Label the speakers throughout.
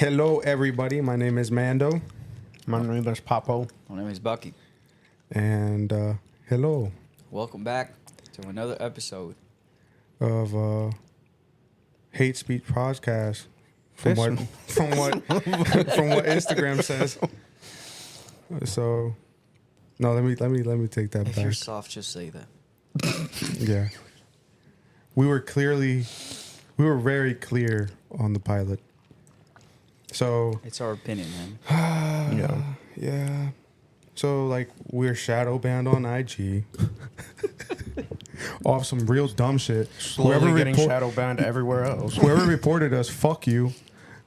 Speaker 1: Hello, everybody. My name is Mando.
Speaker 2: My name is Papo.
Speaker 3: My name is Bucky.
Speaker 1: And hello
Speaker 3: Welcome back to another episode.
Speaker 1: of Hate Speech Podcast. From what from what Instagram says. So no, let me take that
Speaker 3: If
Speaker 1: back.
Speaker 3: you're soft, just say that.
Speaker 1: Yeah. We were very clear on the pilot. So
Speaker 3: It's our opinion, man.
Speaker 1: yeah. So like we're shadow banned on IG. Off some real dumb shit.
Speaker 2: Slowly getting shadow banned everywhere else.
Speaker 1: Whoever reported us, fuck you.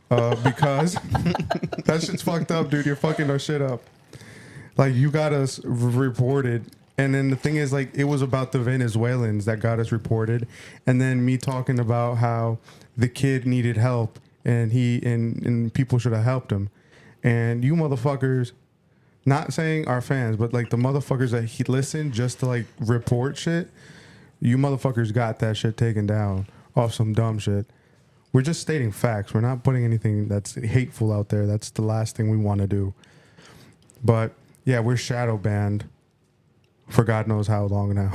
Speaker 1: Because that shit's fucked up, dude. You're fucking our shit up. Like, you got us reported. And then the thing is, like, it was about the Venezuelans that got us reported. And then me talking about how the kid needed help and and people should have helped him. And you motherfuckers, not saying our fans, but like the motherfuckers that he listened just to like report shit, you motherfuckers got that shit taken down off some dumb shit. We're just stating facts. We're not putting anything that's hateful out there. That's the last thing we want to do. But yeah, we're shadow banned for God knows how long now.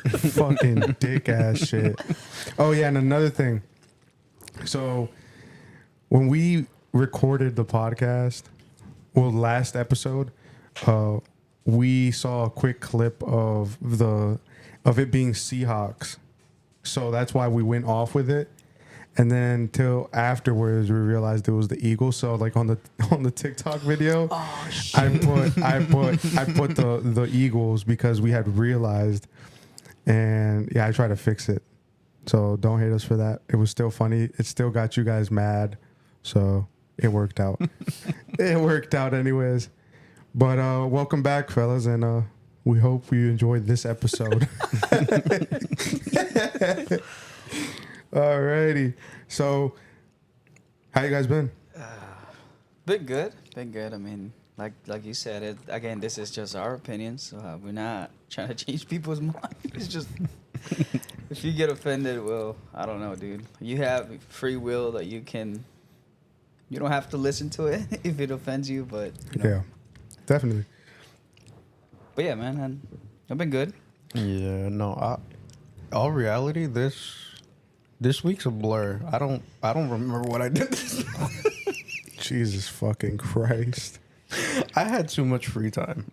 Speaker 1: Fucking dick ass shit. Oh yeah, and another thing. So when we recorded the podcast, well, last episode, we saw a quick clip of it being Seahawks. So that's why we went off with it. And then till afterwards, we realized it was the Eagles. So like on the TikTok video, I put the Eagles because we had realized, and yeah, I tried to fix it. So don't hate us for that. It was still funny. It still got you guys mad. So it worked out. It worked out anyways. But welcome back, fellas, and we hope you enjoyed this episode. Alrighty. So, how you guys been?
Speaker 3: Been good. I mean, like you said, again, this is just our opinion, so we're not trying to change people's minds. It's just, if you get offended, well, I don't know, dude. You have free will that you don't have to listen to it if it offends you, but you know.
Speaker 1: Yeah, definitely.
Speaker 3: But yeah, man, I've been good.
Speaker 2: Yeah, no. All reality, this week's a blur. I don't remember what I did this morning.
Speaker 1: Jesus fucking Christ.
Speaker 2: I had too much free time.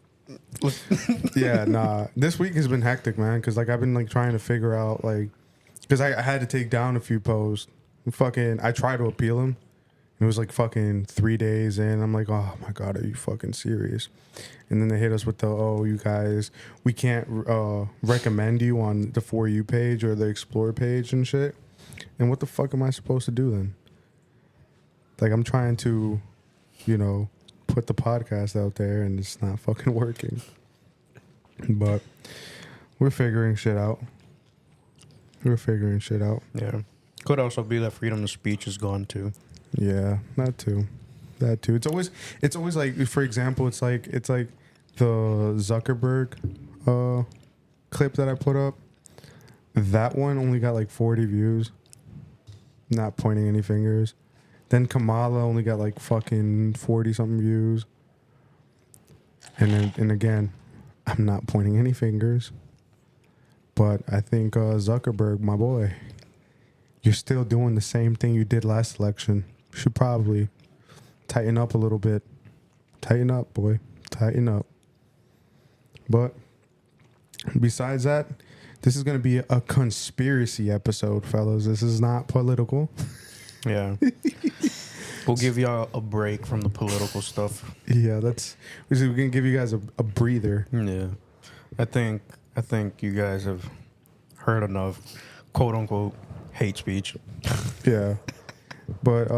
Speaker 1: Yeah, nah. This week has been hectic, man, because like I've been like trying to figure out like, because I had to take down a few posts. I tried to appeal them. It was like fucking 3 days in. I'm like, oh my God, are you fucking serious? And then they hit us with you guys, we can't recommend you on the For You page or the Explore page and shit. And what the fuck am I supposed to do then? Like, I'm trying to, put the podcast out there and it's not fucking working. But we're figuring shit out.
Speaker 2: Yeah. Could also be that freedom of speech is gone too.
Speaker 1: Yeah, that too. It's always like, for example, it's like the Zuckerberg clip that I put up. That one only got like 40 views. Not pointing any fingers. Then Kamala only got like fucking 40 something views. And again, I'm not pointing any fingers. But I think Zuckerberg, my boy, you're still doing the same thing you did last election. You should probably tighten up a little bit. Tighten up, boy. Tighten up. But besides that, this is going to be a conspiracy episode, fellas. This is not political.
Speaker 2: Yeah. We'll give y'all a break from the political stuff.
Speaker 1: Yeah, we're going to give you guys a breather.
Speaker 2: Yeah. I think you guys have heard enough quote unquote hate speech.
Speaker 1: Yeah. But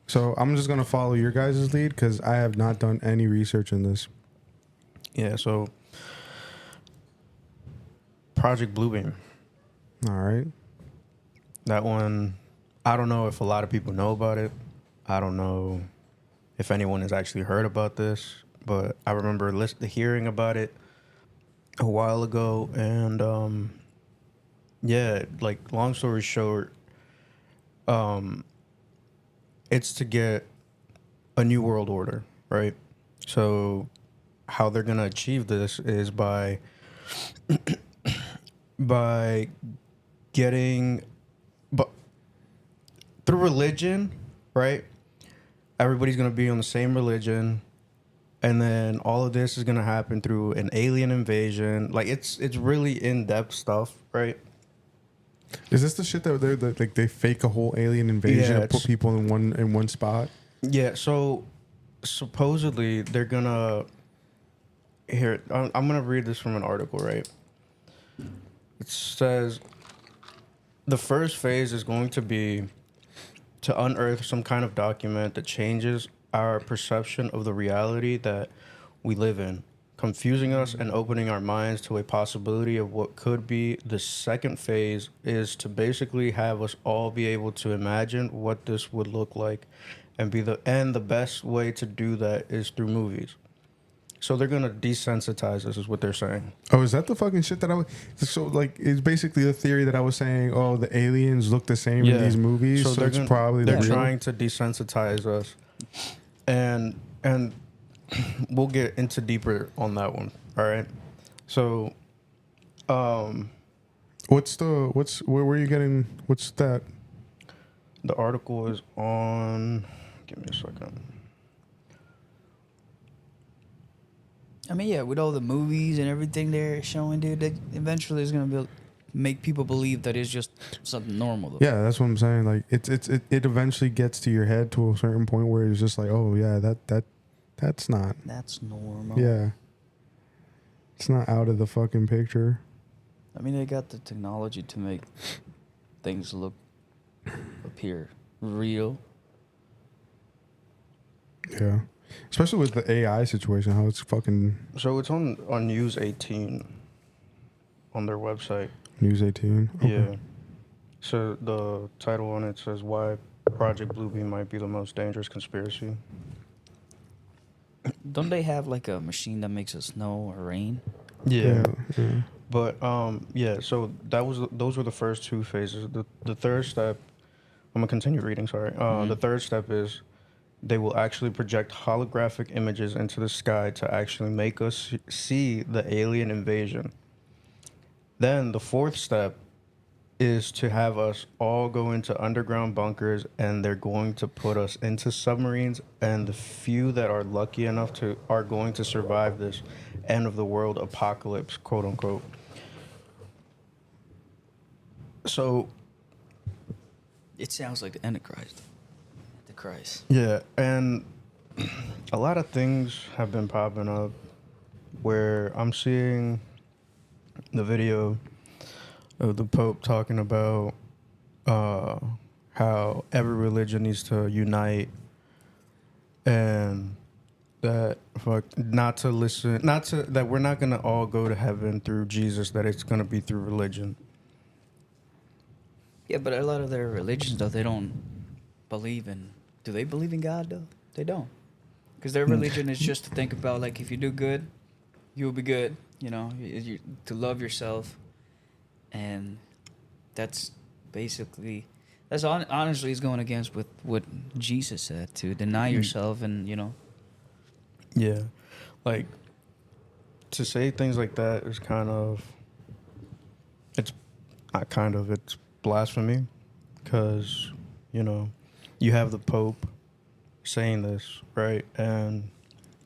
Speaker 1: so I'm just going to follow your guys' lead because I have not done any research in this.
Speaker 2: Yeah, so Project Bluebeam.
Speaker 1: All right.
Speaker 2: That one, I don't know if a lot of people know about it. I don't know if anyone has actually heard about this, but I remember hearing about it a while ago. And yeah, like long story short, it's to get a new world order, right? So how they're gonna achieve this is by by getting, but through religion, right? Everybody's gonna be on the same religion, and then all of this is gonna happen through an alien invasion. Like it's really in depth stuff, right?
Speaker 1: Is this the shit that like they fake a whole alien invasion
Speaker 2: Yeah,
Speaker 1: and put people in one spot?
Speaker 2: Yeah. So supposedly they're gonna here. I'm gonna read this from an article, right? It says the first phase is going to be to unearth some kind of document that changes our perception of the reality that we live in, confusing us and opening our minds to a possibility of what could be. The second phase is to basically have us all be able to imagine what this would look like, and the best way to do that is through movies. So they're gonna desensitize us, is what they're saying.
Speaker 1: Oh, is that the fucking shit that I was? So like, it's basically the theory that I was saying. Oh, the aliens look the same in these movies, so it's probably
Speaker 2: they're
Speaker 1: the real.
Speaker 2: trying to desensitize us, and we'll get into deeper on that one. All right. So,
Speaker 1: where were you getting? What's that?
Speaker 2: the article is on. Give me a second.
Speaker 3: I mean, yeah, with all the movies and everything they're showing, dude, that eventually it's gonna make people believe that it's just something normal. Though.
Speaker 1: Yeah, that's what I'm saying. Like it eventually gets to your head to a certain point where it's just like, oh yeah, that's not.
Speaker 3: That's normal.
Speaker 1: Yeah. It's not out of the fucking picture.
Speaker 3: I mean, they got the technology to make things appear real.
Speaker 1: Yeah. Especially with the AI situation, how it's fucking
Speaker 2: So it's on News 18 on their website.
Speaker 1: News 18. Okay.
Speaker 2: Yeah. So the title on it says why Project Bluebeam might be the most dangerous conspiracy.
Speaker 3: Don't they have like a machine that makes it snow or rain?
Speaker 1: Yeah.
Speaker 2: But yeah, so those were the first two phases. The third step, I'm gonna continue reading, sorry. The third step is they will actually project holographic images into the sky to actually make us see the alien invasion. Then the fourth step is to have us all go into underground bunkers, and they're going to put us into submarines, and the few that are lucky enough are going to survive this end of the world apocalypse, quote unquote. So
Speaker 3: It sounds like the Antichrist. The Christ.
Speaker 2: yeah, and a lot of things have been popping up where I'm seeing the video of the Pope talking about how every religion needs to unite, and that that we're not gonna all go to heaven through Jesus, that it's gonna be through religion.
Speaker 3: Yeah, but a lot of their religions, though, they don't believe in... Do they believe in God, though? They don't. Because their religion is just to think about, like, if you do good, you'll be good. You know, to love yourself. And that's basically... That's honestly is going against with what Jesus said, to deny yourself and, you know...
Speaker 2: Yeah. Like, to say things like that is kind of... It's not kind of... It's blasphemy, because, you know, you have the Pope saying this, right? And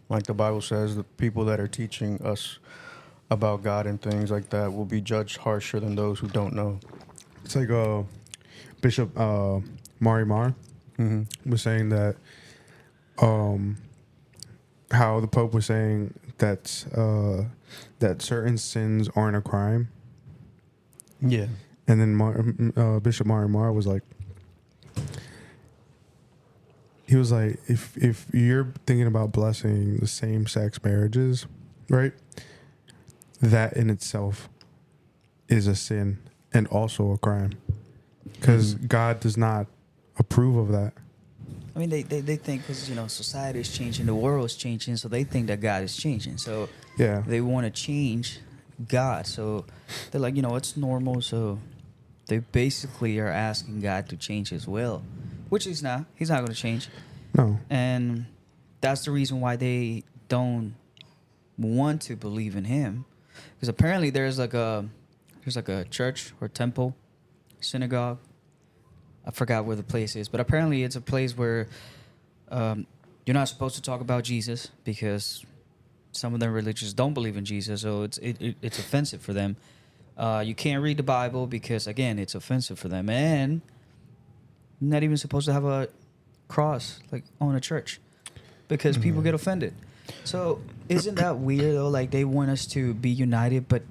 Speaker 2: like the Bible says, the people that are teaching us about God and things like that will be judged harsher than those who don't know.
Speaker 1: It's like Bishop Mari Mar was saying that how the Pope was saying that that certain sins aren't a crime.
Speaker 2: Yeah.
Speaker 1: And then Bishop Mari Mar was like, he was like, if you're thinking about blessing the same-sex marriages, right, that in itself is a sin and also a crime, because God does not approve of that.
Speaker 3: I mean, they think because, you know, society is changing, the world is changing, so they think that God is changing. So
Speaker 1: Yeah.
Speaker 3: they want to change God. So they're like, you know, it's normal. So they basically are asking God to change his will. which he's not. He's not going to change.
Speaker 1: No.
Speaker 3: And that's the reason why they don't want to believe in him, because apparently there's like a church or temple, synagogue. I forgot where the place is, but apparently it's a place where you're not supposed to talk about Jesus because some of their religions don't believe in Jesus, so it's offensive for them. You can't read the Bible because, again, it's offensive for them, and you're not even supposed to have a cross like on a church because people get offended. So isn't that weird though? Like they want us to be united, but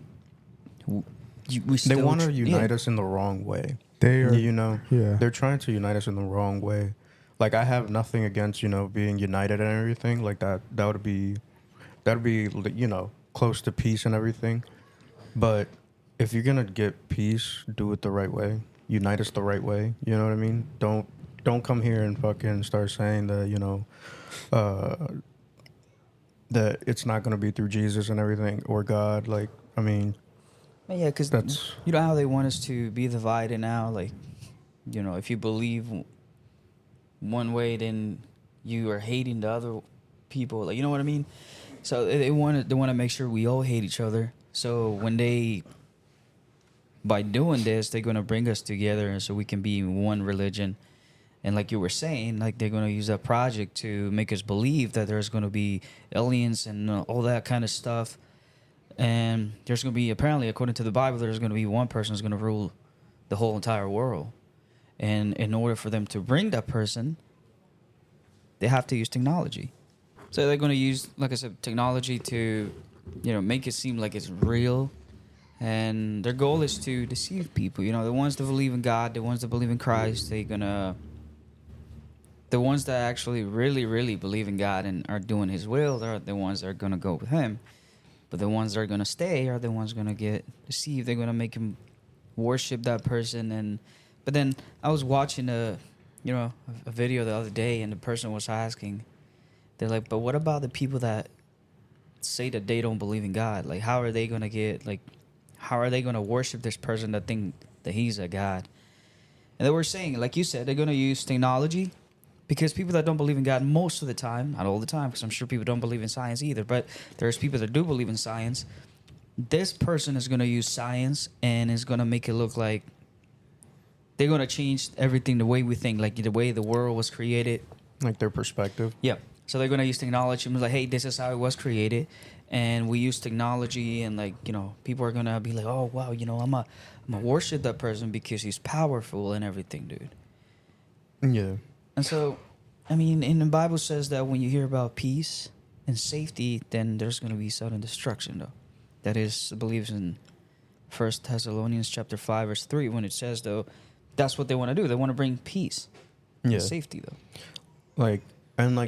Speaker 3: we still
Speaker 2: They want to unite us in the wrong way.
Speaker 1: They are,
Speaker 2: Yeah. They're trying to unite us in the wrong way. Like I have nothing against, being united and everything like that. That'd be, close to peace and everything. But if you're gonna get peace, do it the right way. Unite us the right way. You know what I mean? Don't come here and fucking start saying that, that it's not gonna be through Jesus and everything or God. Like, I mean,
Speaker 3: yeah, because
Speaker 2: that's
Speaker 3: you know how they want us to be divided now. Like, if you believe one way, then you are hating the other people. Like, you know what I mean? So they want to make sure we all hate each other. So by doing this, they're gonna bring us together, and so we can be one religion. And like you were saying, like they're gonna use that project to make us believe that there's gonna be aliens and all that kind of stuff. And there's going to be, apparently, according to the Bible, there's going to be one person who's going to rule the whole entire world. And in order for them to bring that person, they have to use technology. So they're going to use, like I said, technology to, make it seem like it's real. And their goal is to deceive people. The ones that believe in God, the ones that believe in Christ, the ones that actually really, really believe in God and are doing His will, they're the ones that are going to go with Him. But the ones that are going to stay are the ones going to get deceived. They're going to make him worship that person. But then I was watching a video the other day, and the person was asking, they're like, but what about the people that say that they don't believe in God? Like, how are they going to worship this person that think that he's a God? And they were saying, like you said, they're going to use technology. Because people that don't believe in God most of the time, not all the time, because I'm sure people don't believe in science either, but there's people that do believe in science. This person is going to use science and is going to make it look like they're going to change everything the way we think, like the way the world was created.
Speaker 2: like their perspective.
Speaker 3: Yeah. So they're going to use technology and be like, hey, this is how it was created. And we use technology and people are going to be like, oh, wow, I'm going to worship that person because he's powerful and everything, dude.
Speaker 2: Yeah.
Speaker 3: And so, in the Bible says that when you hear about peace and safety, then there's going to be sudden destruction, though. That is, believes in 1 Thessalonians chapter 5, verse 3, when it says, though, that's what they want to do. They want to bring peace and safety, though.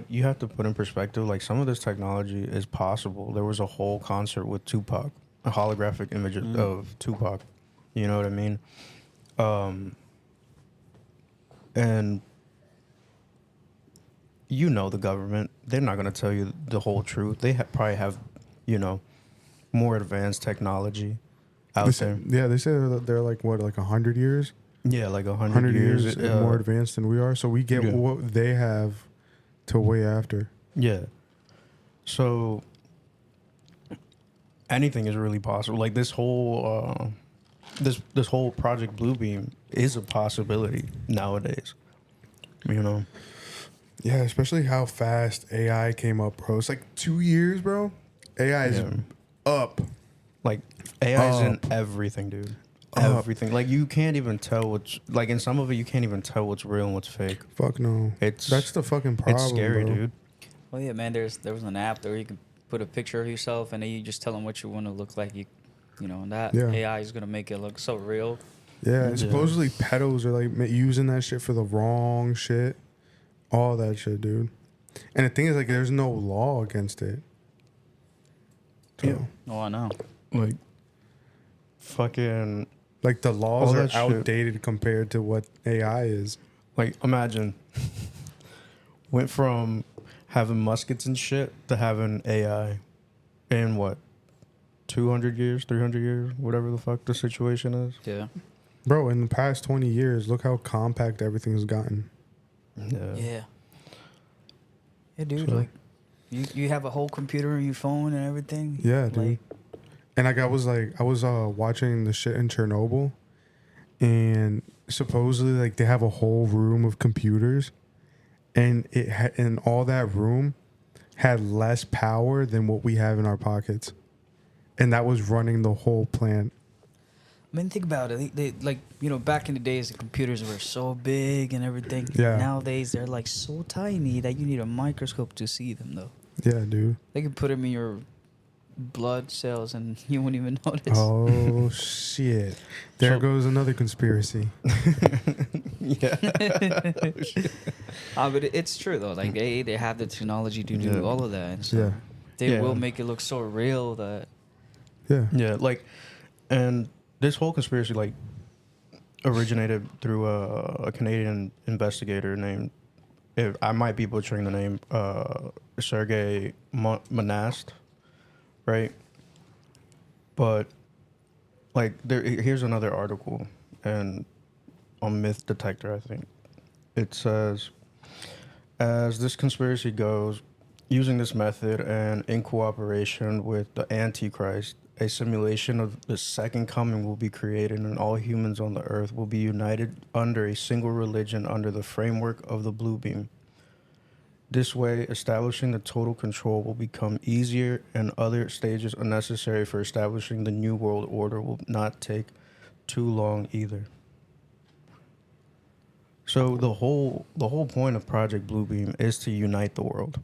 Speaker 2: You have to put in perspective, some of this technology is possible. There was a whole concert with Tupac, a holographic image of Tupac. You know what I mean? And the government, they're not going to tell you the whole truth. They probably have, more advanced technology out there.
Speaker 1: Yeah, they say they're like 100 years?
Speaker 2: Yeah, like 100 years.
Speaker 1: More advanced than we are. So we get what they have to way after.
Speaker 2: Yeah. So anything is really possible. Like this whole this whole Project Bluebeam is a possibility nowadays.
Speaker 1: Yeah, especially how fast AI came up, bro. It's like 2 years, bro. AI is up.
Speaker 2: Like AI is in everything, dude. Everything. Like you can't even tell what's in some of it. You can't even tell what's real and what's fake.
Speaker 1: Fuck no. That's the fucking problem.
Speaker 2: It's scary,
Speaker 1: bro.
Speaker 2: dude.
Speaker 3: Well, yeah, man. There was an app where you can put a picture of yourself and then you just tell them what you want to look like. And that AI is gonna make it look so real.
Speaker 1: Yeah, and supposedly pedos are using that shit for the wrong shit. All that shit, dude. And the thing is, there's no law against it. So,
Speaker 2: Yeah.
Speaker 3: Oh, I know.
Speaker 2: Fucking.
Speaker 1: The laws are
Speaker 2: shit.
Speaker 1: outdated compared to what AI is.
Speaker 2: Imagine. Went from having muskets and shit to having AI in what? 200 years, 300 years, whatever the fuck the situation is.
Speaker 3: Yeah.
Speaker 1: Bro, in the past 20 years, look how compact everything's gotten.
Speaker 3: Yeah. Yeah, dude.
Speaker 1: So-
Speaker 3: Like, you have a whole computer on your phone and everything.
Speaker 1: Yeah, dude.
Speaker 3: Like,
Speaker 1: And I was watching the shit in Chernobyl, and supposedly like they have a whole room of computers, and and all that room had less power than what we have in our pockets, and that was running the whole plant.
Speaker 3: I mean, think about it. They like, back in the days, the computers were so big and everything.
Speaker 1: Yeah.
Speaker 3: Nowadays, they're like so tiny that you need a microscope to see them, though.
Speaker 1: Yeah, dude.
Speaker 3: They can put them in your blood cells and you won't even notice.
Speaker 1: Oh shit! There
Speaker 2: So-
Speaker 1: goes another conspiracy.
Speaker 2: Yeah.
Speaker 3: But it's true though. Like they have the technology to do
Speaker 2: Yeah.
Speaker 3: all of that. And so
Speaker 1: Yeah,
Speaker 3: they
Speaker 2: Yeah.
Speaker 3: will make it look so real that.
Speaker 1: yeah,
Speaker 2: Yeah, like, and this whole conspiracy like originated through a Canadian investigator named, I might be butchering the name, Sergei Monast, right? But like, here's another article, and on Myth Detector, I think it says, as this conspiracy goes, using this method and in cooperation with the Antichrist, a simulation of the second coming will be created, and all humans on the earth will be united under a single religion under the framework of the Blue Beam. This way, establishing the total control will become easier, and other stages unnecessary for establishing the new world order will not take too long either. So the whole point of Project Bluebeam is to unite the world.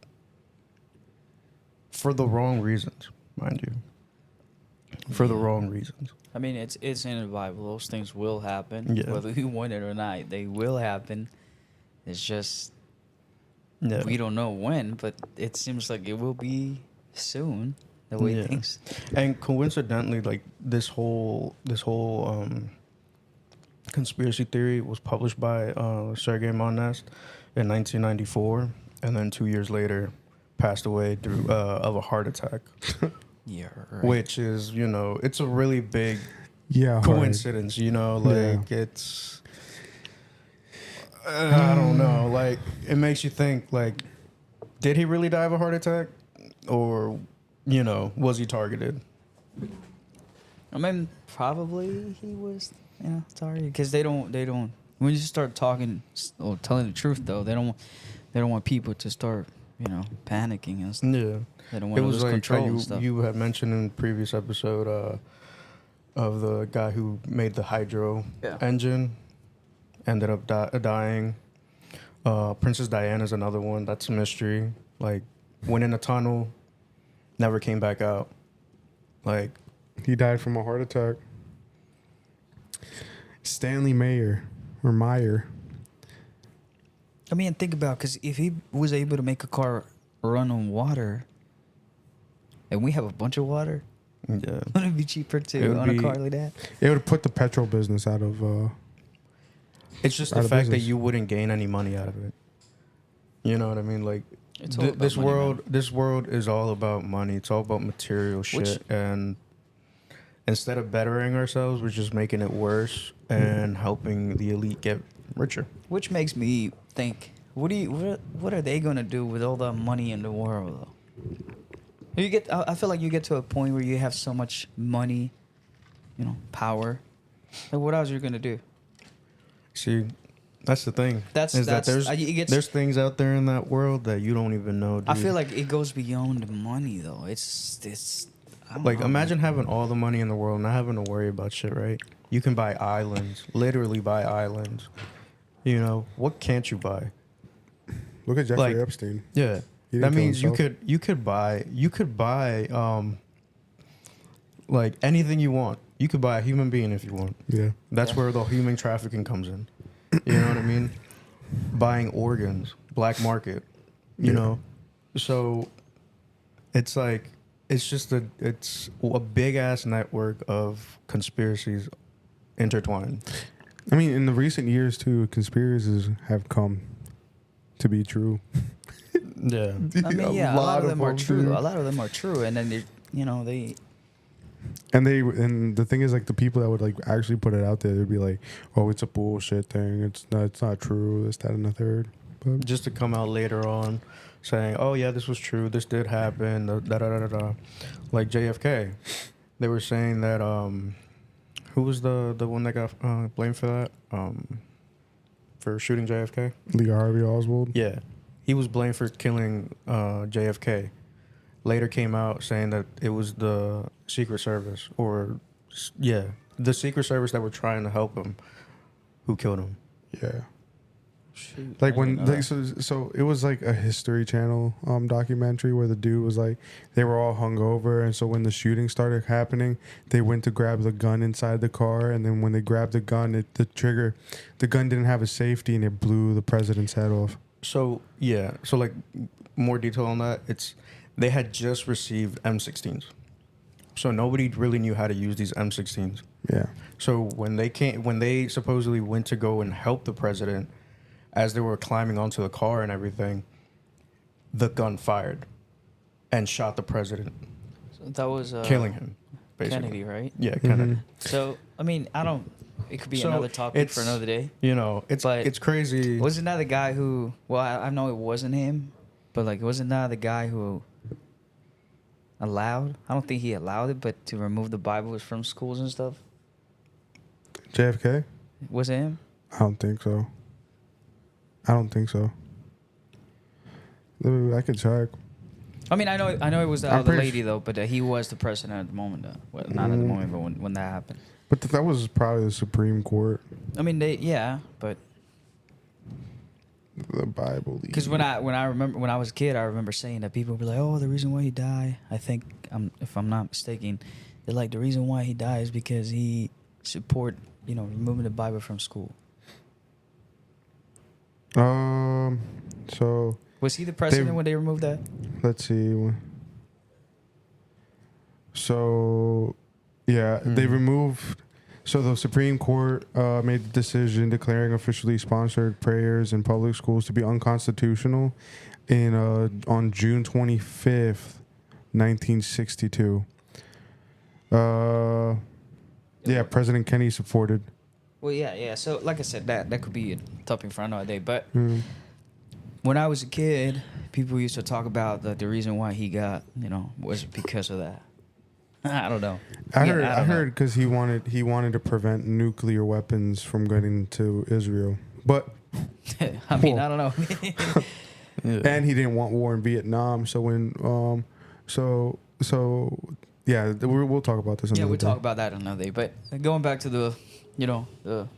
Speaker 2: For the wrong reasons, mind you. For the wrong reasons.
Speaker 3: I mean, it's in the Bible. Those things will happen,
Speaker 2: Yeah.
Speaker 3: whether we want it or not. They will happen. It's just
Speaker 2: Yeah.
Speaker 3: we don't know when, but it seems like it will be soon. The way
Speaker 2: Yeah.
Speaker 3: things.
Speaker 2: And coincidentally, like this whole conspiracy theory was published by Sergei Monast in 1994, and then 2 years later passed away through of a heart attack,
Speaker 3: Yeah. Right.
Speaker 2: which is, it's a really big
Speaker 1: yeah.
Speaker 2: coincidence, like
Speaker 1: Yeah.
Speaker 2: it's I don't know, like it makes you think, like, did he really die of a heart attack, or was he targeted?
Speaker 3: I mean, probably he was, sorry, because they don't. When you start talking or telling the truth, though, they don't want people to start, panicking and stuff.
Speaker 2: Yeah,
Speaker 3: They don't
Speaker 2: it
Speaker 3: want to
Speaker 2: was
Speaker 3: lose
Speaker 2: like
Speaker 3: control
Speaker 2: how
Speaker 3: and stuff.
Speaker 2: you had mentioned in the previous episode of the guy who made the hydro
Speaker 3: Yeah.
Speaker 2: engine, ended up dying. Princess Diana's another one. That's a mystery. Like, went in a tunnel, never came back out. Like,
Speaker 1: He died from a heart attack. Stanley Meyer.
Speaker 3: I mean, think about, because if he was able to make a car run on water, and we have a bunch of water,
Speaker 2: yeah.
Speaker 3: wouldn't it be cheaper
Speaker 2: It
Speaker 3: to
Speaker 2: would
Speaker 3: on a
Speaker 2: be-
Speaker 3: car like that?
Speaker 1: It would put the petrol business out of.
Speaker 2: It's just
Speaker 1: Out
Speaker 2: the
Speaker 1: of
Speaker 2: fact that
Speaker 1: business.
Speaker 2: you wouldn't gain any money out of it. You know what I mean? Like,
Speaker 3: It's all about
Speaker 2: this
Speaker 3: money, man.
Speaker 2: this world is all about money. It's all about material shit, and instead of bettering ourselves, we're just making it worse and helping the elite get richer.
Speaker 3: Which makes me think, what are they gonna do with all the money in the world? Though? I feel like you get to a point where you have so much money, power. Like, what else are you gonna do?
Speaker 2: See, that's the thing.
Speaker 3: That's-
Speaker 2: is that
Speaker 3: that's- it gets-
Speaker 2: there's things out there in that world that you don't even know. Dude.
Speaker 3: I feel like it goes beyond the money, though. It's I don't
Speaker 2: Like,
Speaker 3: know,
Speaker 2: imagine having all the money in the world, not having to worry about shit, right? You can buy islands, literally buy islands. What can't you buy?
Speaker 1: Look at Jeffrey
Speaker 2: Like-
Speaker 1: Epstein.
Speaker 2: Yeah,
Speaker 1: He didn't
Speaker 2: that
Speaker 1: kill
Speaker 2: means
Speaker 1: himself.
Speaker 2: you could buy like anything you want. You could buy a human being if you want.
Speaker 1: Yeah.
Speaker 2: That's
Speaker 3: Yeah.
Speaker 2: where the human trafficking comes in. You know what I mean? Buying organs, black market. You
Speaker 1: Yeah.
Speaker 2: know, so it's like it's a big ass network of conspiracies intertwined.
Speaker 1: I mean, in the recent years too, conspiracies have come to be true.
Speaker 2: Yeah,
Speaker 3: I mean, yeah, a lot of them are true.
Speaker 1: dude.
Speaker 3: A lot of them are true, and then they.
Speaker 1: And the thing is, like, the people that would like actually put it out there, they'd be like, "Oh, it's a bullshit thing. It's not true. This, that, and the third." up.
Speaker 2: just to come out later on saying, "Oh yeah, this was true. This did happen." Da da da da da. Like JFK, they were saying that who was the one that got blamed for that for shooting JFK?
Speaker 1: Lee Harvey Oswald.
Speaker 2: Yeah, he was blamed for killing JFK. Later came out saying that it was the Secret Service the Secret Service that were trying to help him who killed him.
Speaker 1: Yeah.
Speaker 3: Shoot,
Speaker 1: Like
Speaker 3: I
Speaker 1: when
Speaker 3: didn't know
Speaker 1: like, so it was like a History Channel documentary where the dude was like they were all hungover, and so when the shooting started happening, they went to grab the gun inside the car, and then when they grabbed the gun, the gun didn't have a safety, and it blew the president's head off.
Speaker 2: So like more detail on that. They had just received M16s, so nobody really knew how to use these M16s.
Speaker 1: Yeah.
Speaker 2: So when they supposedly went to go and help the president, as they were climbing onto the car and everything, the gun fired and shot the president,
Speaker 3: So that was
Speaker 2: killing him. Basically.
Speaker 3: Kennedy, right?
Speaker 2: Yeah, Kennedy.
Speaker 1: Mhm.
Speaker 3: So I mean, I don't. It could be
Speaker 2: So,
Speaker 3: another topic
Speaker 2: it's-
Speaker 3: for another day.
Speaker 2: You know, it's crazy.
Speaker 3: Wasn't that the guy who? Well, I know it wasn't him, but like, wasn't that the guy who allowed? I don't think he allowed it, but to remove the Bibles from schools and stuff.
Speaker 1: JFK?
Speaker 3: Was it him?
Speaker 1: I don't think so. I could check.
Speaker 3: I mean, I know it was the
Speaker 1: I'm
Speaker 3: other
Speaker 1: pretty
Speaker 3: lady though, but he was the president at the moment. Though. Well, not at the moment, but when that happened.
Speaker 1: But that was probably the Supreme Court,
Speaker 3: I mean, but
Speaker 1: the Bible.
Speaker 3: because when I remember when I was a kid, I remember saying that people would be like, "Oh, the reason why he died." I think if I'm not mistaken, they're like the reason why he died is because he support removing the Bible from school.
Speaker 1: So
Speaker 3: Was he the president when they removed that?
Speaker 1: let's see. So, yeah, they removed. So the Supreme Court made the decision declaring officially sponsored prayers in public schools to be unconstitutional on June 25th, 1962. Yeah, President Kennedy supported.
Speaker 3: Well, yeah. So, like I said, that could be a topic for another day. But
Speaker 1: Mm.
Speaker 3: when I was a kid, people used to talk about the reason why he got, was because of that. I don't know.
Speaker 1: I
Speaker 3: Yeah,
Speaker 1: heard because he wanted to prevent nuclear weapons from getting to Israel, but
Speaker 3: I mean, I don't know.
Speaker 1: and he didn't want war in Vietnam. So when yeah, we'll talk about this.
Speaker 3: Yeah,
Speaker 1: another
Speaker 3: we'll
Speaker 1: day.
Speaker 3: talk about that another day. But going back to the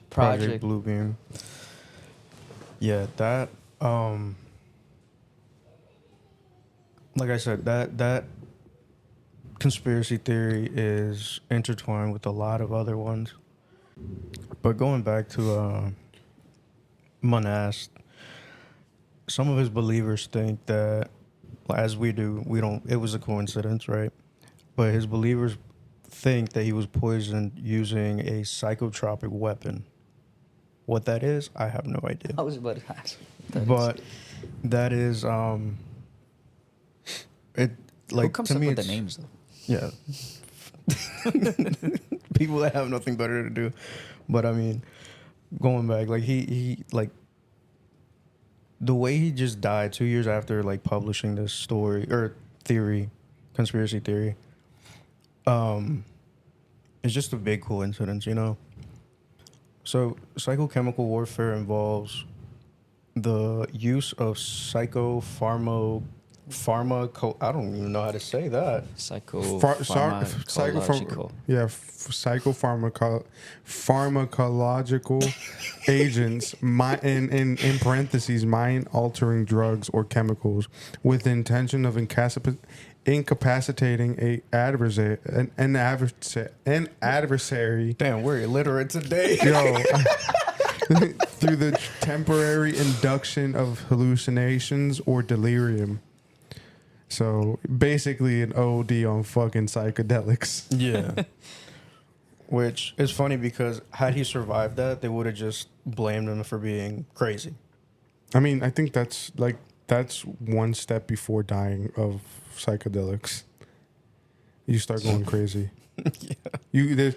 Speaker 3: project.
Speaker 2: Bluebeam. Yeah, that like I said, that conspiracy theory is intertwined with a lot of other ones. But going back to Monas, some of his believers think that, as we do, it was a coincidence, right? But his believers think that he was poisoned using a psychotropic weapon. What that is, I have no idea.
Speaker 3: I was about to ask.
Speaker 2: But that is it like
Speaker 3: who comes
Speaker 2: to
Speaker 3: up
Speaker 2: me
Speaker 3: with the
Speaker 2: it's-
Speaker 3: names though?
Speaker 2: Yeah. People that have nothing better to do. But I mean, going back, like he like the way he just died 2 years after like publishing this story or conspiracy theory, it's just a big coincidence, So psychochemical warfare involves the use of I don't even know how to say that.
Speaker 3: Psychopharmacological.
Speaker 1: Pharmacological agents, in parentheses, mind-altering drugs or chemicals, with the intention of incapacitating an adversary.
Speaker 2: Damn, we're illiterate today.
Speaker 1: Through the temporary induction of hallucinations or delirium. So basically an OD on fucking psychedelics.
Speaker 2: Yeah. Which is funny because had he survived that, they would have just blamed him for being crazy.
Speaker 1: I mean, I think that's one step before dying of psychedelics. You start going crazy. Yeah. I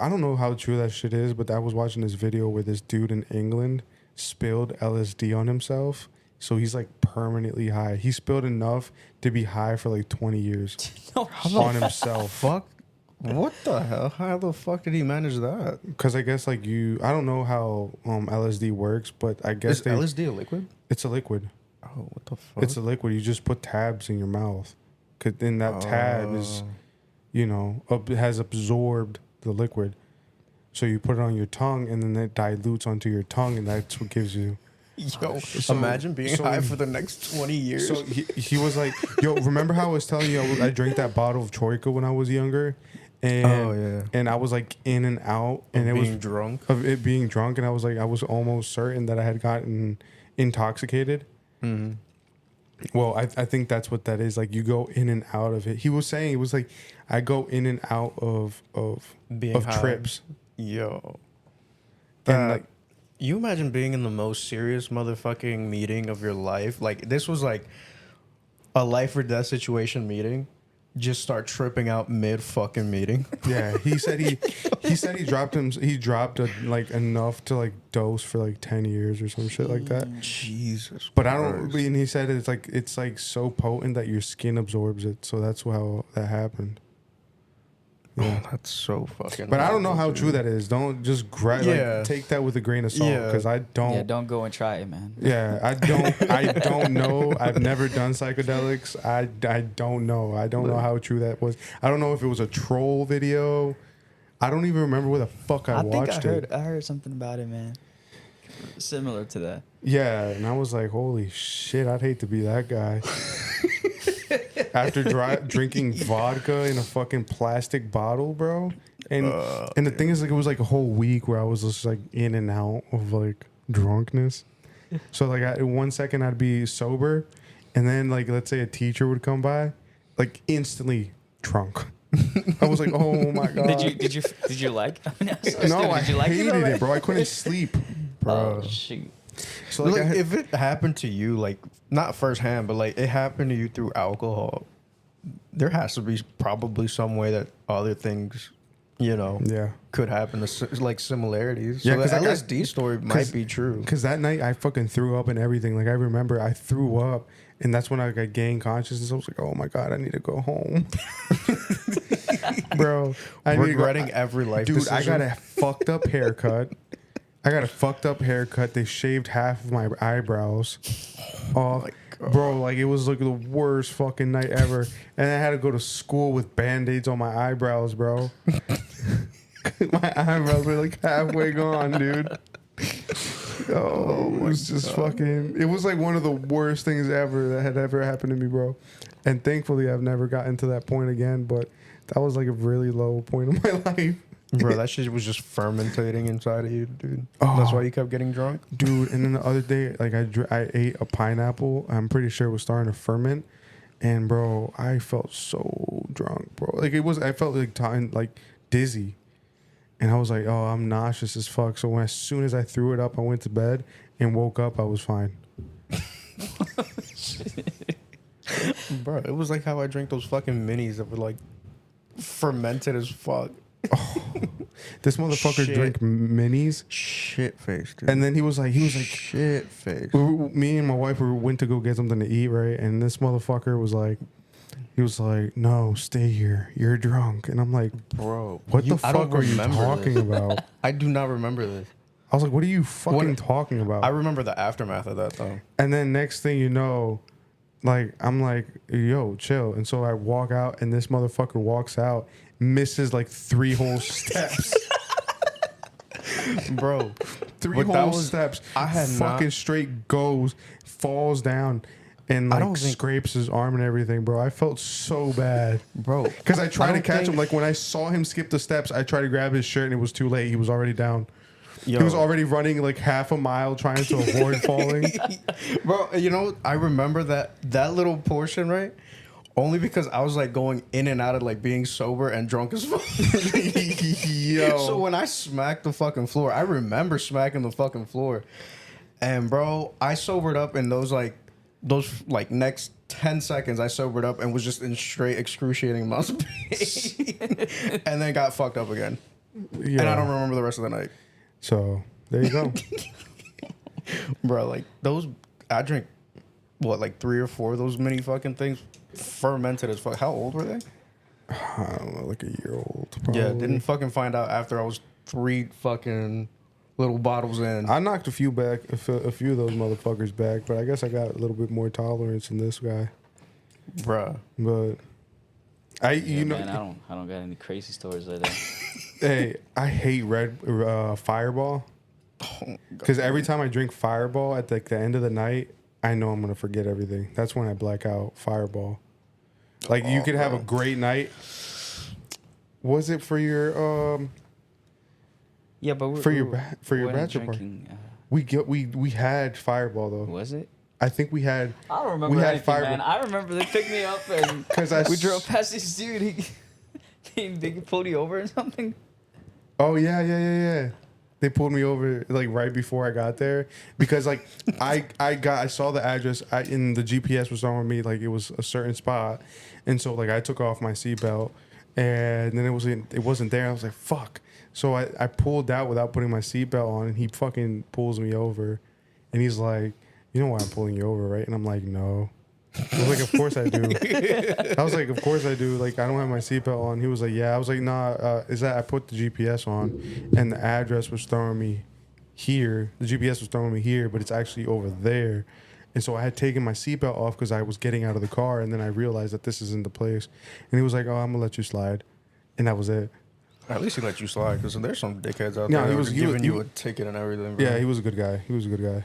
Speaker 1: don't know how true that shit is, but I was watching this video where this dude in England spilled LSD on himself So he's like permanently high. He spilled enough to be high for like 20 years
Speaker 3: No,
Speaker 1: on himself.
Speaker 2: Fuck. What the hell? How the fuck did he manage that?
Speaker 1: Because I guess like I don't know how LSD works, but I guess
Speaker 2: Is LSD a liquid?
Speaker 1: it's a liquid.
Speaker 2: Oh, what the fuck?
Speaker 1: It's a liquid. You just put tabs in your mouth. Cause then that tab is, has absorbed the liquid. So you put it on your tongue, and then it dilutes onto your tongue, and that's what gives you.
Speaker 2: Yo, imagine being high for the next 20 years.
Speaker 1: So he was like, yo, remember how I was telling you I drank that bottle of Troika when I was younger? And, and I was like in and out. And it was
Speaker 2: drunk.
Speaker 1: Of it being drunk. And I was like, I was almost certain that I had gotten intoxicated.
Speaker 2: Mm-hmm.
Speaker 1: Well, I think that's what that is. Like you go in and out of it. He was saying, it was like, I go in and out of
Speaker 2: Being high.
Speaker 1: trips.
Speaker 2: Yo.
Speaker 1: And like,
Speaker 2: you imagine being in the most serious motherfucking meeting of your life? Like, this was like a life or death situation meeting. Just start tripping out mid fucking meeting.
Speaker 1: Yeah, he said he dropped like enough to like dose for like 10 years or some shit like that.
Speaker 2: Jesus.
Speaker 1: But I don't. And he said it's like so potent that your skin absorbs it. So that's how that happened.
Speaker 2: Yeah, that's so fucking.
Speaker 1: But I don't know how true that is. Don't just take that with a grain of salt because I don't.
Speaker 3: Yeah, don't go and try it, man.
Speaker 1: Yeah, I don't know. I've never done psychedelics. I don't know. I don't know how true that was. I don't know if it was a troll video. I don't even remember where the fuck I watched it.
Speaker 3: I heard something about it, man. Similar to that.
Speaker 1: Yeah, and I was like, holy shit, I'd hate to be that guy. After drinking vodka in a fucking plastic bottle, bro. And the thing is, like, it was like a whole week where I was just like in and out of like drunkenness. So like, in 1 second I'd be sober, and then like, let's say a teacher would come by, like instantly drunk. I was like, oh my god.
Speaker 3: Did you like?
Speaker 1: No, I hated it, bro. I couldn't sleep,
Speaker 3: bro. Oh, shoot.
Speaker 2: So like, if it happened to you, like not firsthand, but like it happened to you through alcohol, there has to be probably some way that other things, could happen. Like similarities.
Speaker 1: Yeah,
Speaker 2: so the
Speaker 1: because
Speaker 2: LSD story might be true.
Speaker 1: Because that night I fucking threw up and everything. Like I remember I threw up, and that's when I got gained consciousness. I was like, oh my god, I need to go home, bro.
Speaker 2: Regretting every life decision.
Speaker 1: I got a fucked up haircut. They shaved half of my eyebrows off. Oh, bro, like it was like the worst fucking night ever. And I had to go to school with band-aids on my eyebrows, bro. My eyebrows were like halfway gone, dude. Oh, it was just fucking... It was like one of the worst things ever that had ever happened to me, bro. And thankfully, I've never gotten to that point again, but that was like a really low point in my life.
Speaker 2: Bro, that shit was just fermentating inside of you, dude.
Speaker 1: Oh,
Speaker 2: that's why you kept getting drunk?
Speaker 1: Dude, and then the other day, like I ate a pineapple. I'm pretty sure it was starting to ferment. And bro, I felt so drunk, bro. Like I felt like dizzy. And I was like, oh, I'm nauseous as fuck. So as soon as I threw it up, I went to bed and woke up, I was fine.
Speaker 2: Bro, it was like how I drank those fucking minis that were like fermented as fuck.
Speaker 1: Oh, this motherfucker drank minis.
Speaker 2: Shit face, dude.
Speaker 1: And then he was like
Speaker 2: shit face.
Speaker 1: Me and my wife went to go get something to eat, right? And this motherfucker was like, no, stay here. You're drunk. And I'm like,
Speaker 2: bro,
Speaker 1: what the fuck are you talking about?
Speaker 2: I do not remember this.
Speaker 1: I was like, what are you fucking talking about?
Speaker 2: I remember the aftermath of that though.
Speaker 1: And then next thing you know, like, I'm like, yo, chill. And so I walk out, and this motherfucker walks out, misses like 3 whole steps.
Speaker 2: Bro,
Speaker 1: 3 whole steps.
Speaker 2: I had
Speaker 1: fucking straight goes, falls down, and like scrapes his arm and everything, bro. I felt so bad,
Speaker 2: bro.
Speaker 1: Because I tried to catch him. Like when I saw him skip the steps, I tried to grab his shirt, and it was too late. He was already down. Yo. He was already running like half a mile trying to avoid falling.
Speaker 2: Bro, I remember that little portion, right? Only because I was like going in and out of like being sober and drunk as fuck. Yo. So when I smacked the fucking floor, I remember smacking the fucking floor. And bro, I sobered up in those next 10 seconds. I sobered up and was just in straight excruciating muscle pain. And then got fucked up again. Yeah. And I don't remember the rest of the night.
Speaker 1: So there you go.
Speaker 2: Bro, like those, I drink what, like 3 or 4 of those mini fucking things, fermented as fuck. How old were they?
Speaker 1: I don't know, like a year old. Probably.
Speaker 2: Yeah, didn't fucking find out after I was 3 fucking little bottles in.
Speaker 1: I knocked a few of those motherfuckers back, but I guess I got a little bit more tolerance than this guy.
Speaker 2: Bruh.
Speaker 1: But
Speaker 3: Man, I don't got any crazy stories like that.
Speaker 1: Hey, I hate Fireball. Because every time I drink Fireball at the end of the night, I know I'm gonna forget everything. That's when I black out. Fireball. Like you could have a great night. Was it for your
Speaker 3: Yeah, but
Speaker 1: for your
Speaker 3: we're
Speaker 1: bachelor party? We had Fireball though.
Speaker 3: Was it?
Speaker 1: I think we had.
Speaker 3: I don't remember anything, man. I remember they picked me up and we drove past this dude. They pulled you over or something.
Speaker 1: Oh yeah. They pulled me over like right before I got there because like I saw the address in the GPS was showing me like it was a certain spot, and so like I took off my seatbelt and then it wasn't there. I was like fuck. So I pulled out without putting my seatbelt on, and he fucking pulls me over, and he's like, you know why I'm pulling you over, right? And I'm like, no. I was like, of course I do. I was like, of course I do. Like, I don't have my seatbelt on. He was like, yeah. I was like, nah, is that I put the GPS on and the address was throwing me here. The GPS was throwing me here, but it's actually over there. And so I had taken my seatbelt off because I was getting out of the car, and then I realized that this isn't the place. And he was like, oh, I'm going to let you slide. And that was it.
Speaker 2: At least he let you slide because there's some dickheads out
Speaker 1: No,
Speaker 2: there
Speaker 1: he was
Speaker 2: giving you a ticket and everything. Bro.
Speaker 1: Yeah, he was a good guy.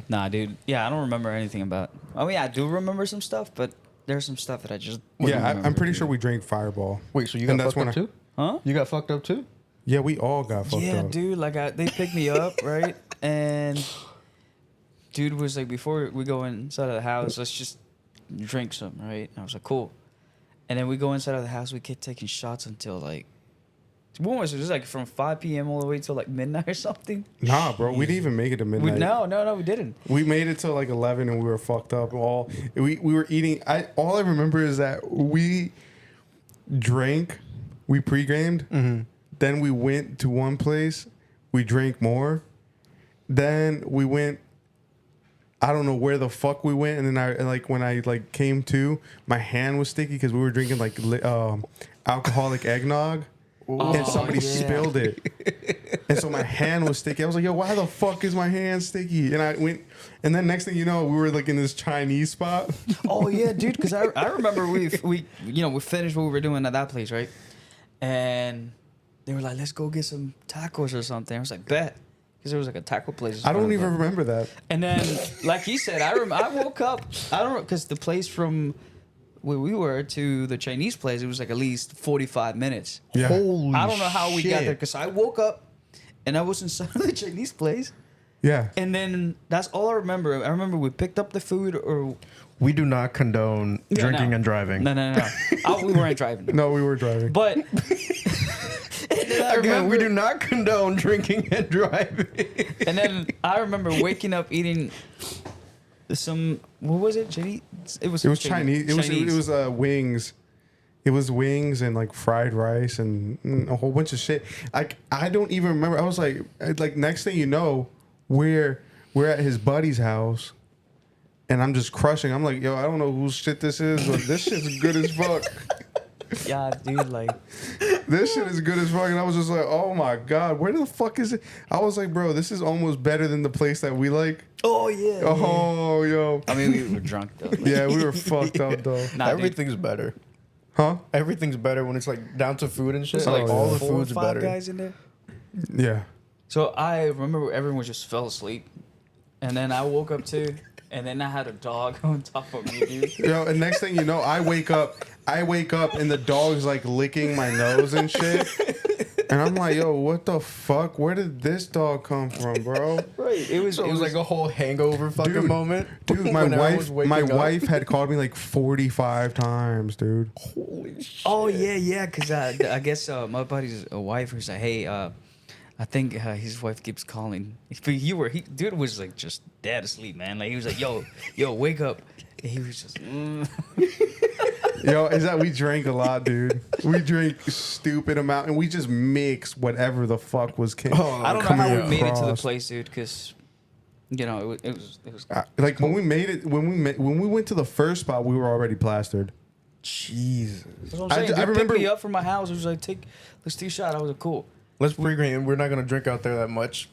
Speaker 3: Nah, dude. Yeah, I don't remember anything about. I mean, I do remember some stuff, but there's some stuff that I just.
Speaker 1: I'm pretty sure we drank Fireball.
Speaker 2: Wait, so you got fucked up too?
Speaker 3: Huh?
Speaker 2: You got fucked up too?
Speaker 1: Yeah, we all got fucked up.
Speaker 3: Yeah, dude. Like they picked me up, right? And dude was like, before we go inside of the house, let's just drink some, right? And I was like, cool. And then we go inside of the house. We kept taking shots until like. When was it? It was like from 5 p.m. all the way till like midnight or something.
Speaker 1: Nah, bro, we didn't even make it to midnight.
Speaker 3: No, we didn't.
Speaker 1: We made it till like 11 and we were fucked up. We were eating. All I remember is that we drank, we pre-gamed, then we went to one place, we drank more, then we went. I don't know where the fuck we went, and then when I came to, my hand was sticky because we were drinking like alcoholic eggnog. And somebody spilled it. And so my hand was sticky. I was like, yo, why the fuck is my hand sticky? And I went, and then next thing you know, we were like in this Chinese spot.
Speaker 3: Oh, yeah, dude, because I remember we finished what we were doing at that place, right? And they were like, let's go get some tacos or something. I was like, bet. Because there was like a taco place.
Speaker 1: I don't even remember that.
Speaker 3: And then, like he said, I woke up, I don't know, because the place from where we were to the Chinese place, it was like at least 45 minutes.
Speaker 1: Yeah.
Speaker 2: Holy
Speaker 3: I don't know how we got
Speaker 2: shit.
Speaker 3: there because I woke up and I was inside of the Chinese place.
Speaker 1: Yeah.
Speaker 3: And then that's all I remember. I remember we picked up the food or...
Speaker 2: We do not condone drinking and driving.
Speaker 3: No. We weren't driving.
Speaker 1: No, we were driving.
Speaker 3: But...
Speaker 2: Again, we do not condone drinking and driving.
Speaker 3: And then I remember waking up eating... what was it? Chinese? It was
Speaker 1: Chinese. It was wings. It was wings and like fried rice and a whole bunch of shit. I don't even remember. I was like next thing you know, we're at his buddy's house, and I'm just crushing. I'm like, yo, I don't know whose shit this is, but this shit's good as fuck.
Speaker 3: Yeah, dude, like
Speaker 1: this shit is good as fuck. And I was just like, oh my god, where the fuck is it? I was like, bro, this is almost better than the place that we like.
Speaker 3: Oh yeah.
Speaker 1: Oh yo.
Speaker 3: I mean, we were drunk though.
Speaker 1: Yeah, we were fucked up though.
Speaker 3: Nah,
Speaker 2: Everything's better.
Speaker 1: Huh?
Speaker 2: Everything's better when it's like down to food and shit.
Speaker 3: So
Speaker 2: Like all the
Speaker 3: 4 or
Speaker 2: food's
Speaker 3: 5
Speaker 2: better.
Speaker 3: guys in there.
Speaker 1: Yeah.
Speaker 3: So I remember everyone just fell asleep, and then I woke up too, and then I had a dog on top of me, dude.
Speaker 1: Yo, and next thing you know, I wake up and the dog's like licking my nose and shit. And I'm like, yo, what the fuck? Where did this dog come from, bro?
Speaker 3: Right. It was
Speaker 2: like a whole hangover fucking moment.
Speaker 1: Dude, my wife had called me like 45 times, dude.
Speaker 2: Holy shit.
Speaker 3: Oh yeah, because I guess my buddy's wife was like, hey, I think his wife keeps calling. Dude was like just dead asleep, man. Like he was like, yo, wake up. And he was just.
Speaker 1: Yo, is that we drank a lot, dude. We drank stupid amount, and we just mixed whatever the fuck was.
Speaker 3: I don't know how we made it to the place, dude, because You know, it was.
Speaker 1: Like when we made it, when we went to the first spot, we were already plastered.
Speaker 2: Jesus.
Speaker 3: That's what I'm saying.
Speaker 1: I
Speaker 3: They
Speaker 1: remember-
Speaker 3: picked me up from my house. It was like, let's take a shot. I was like, cool.
Speaker 2: Let's pregame. We're not gonna drink out there that much.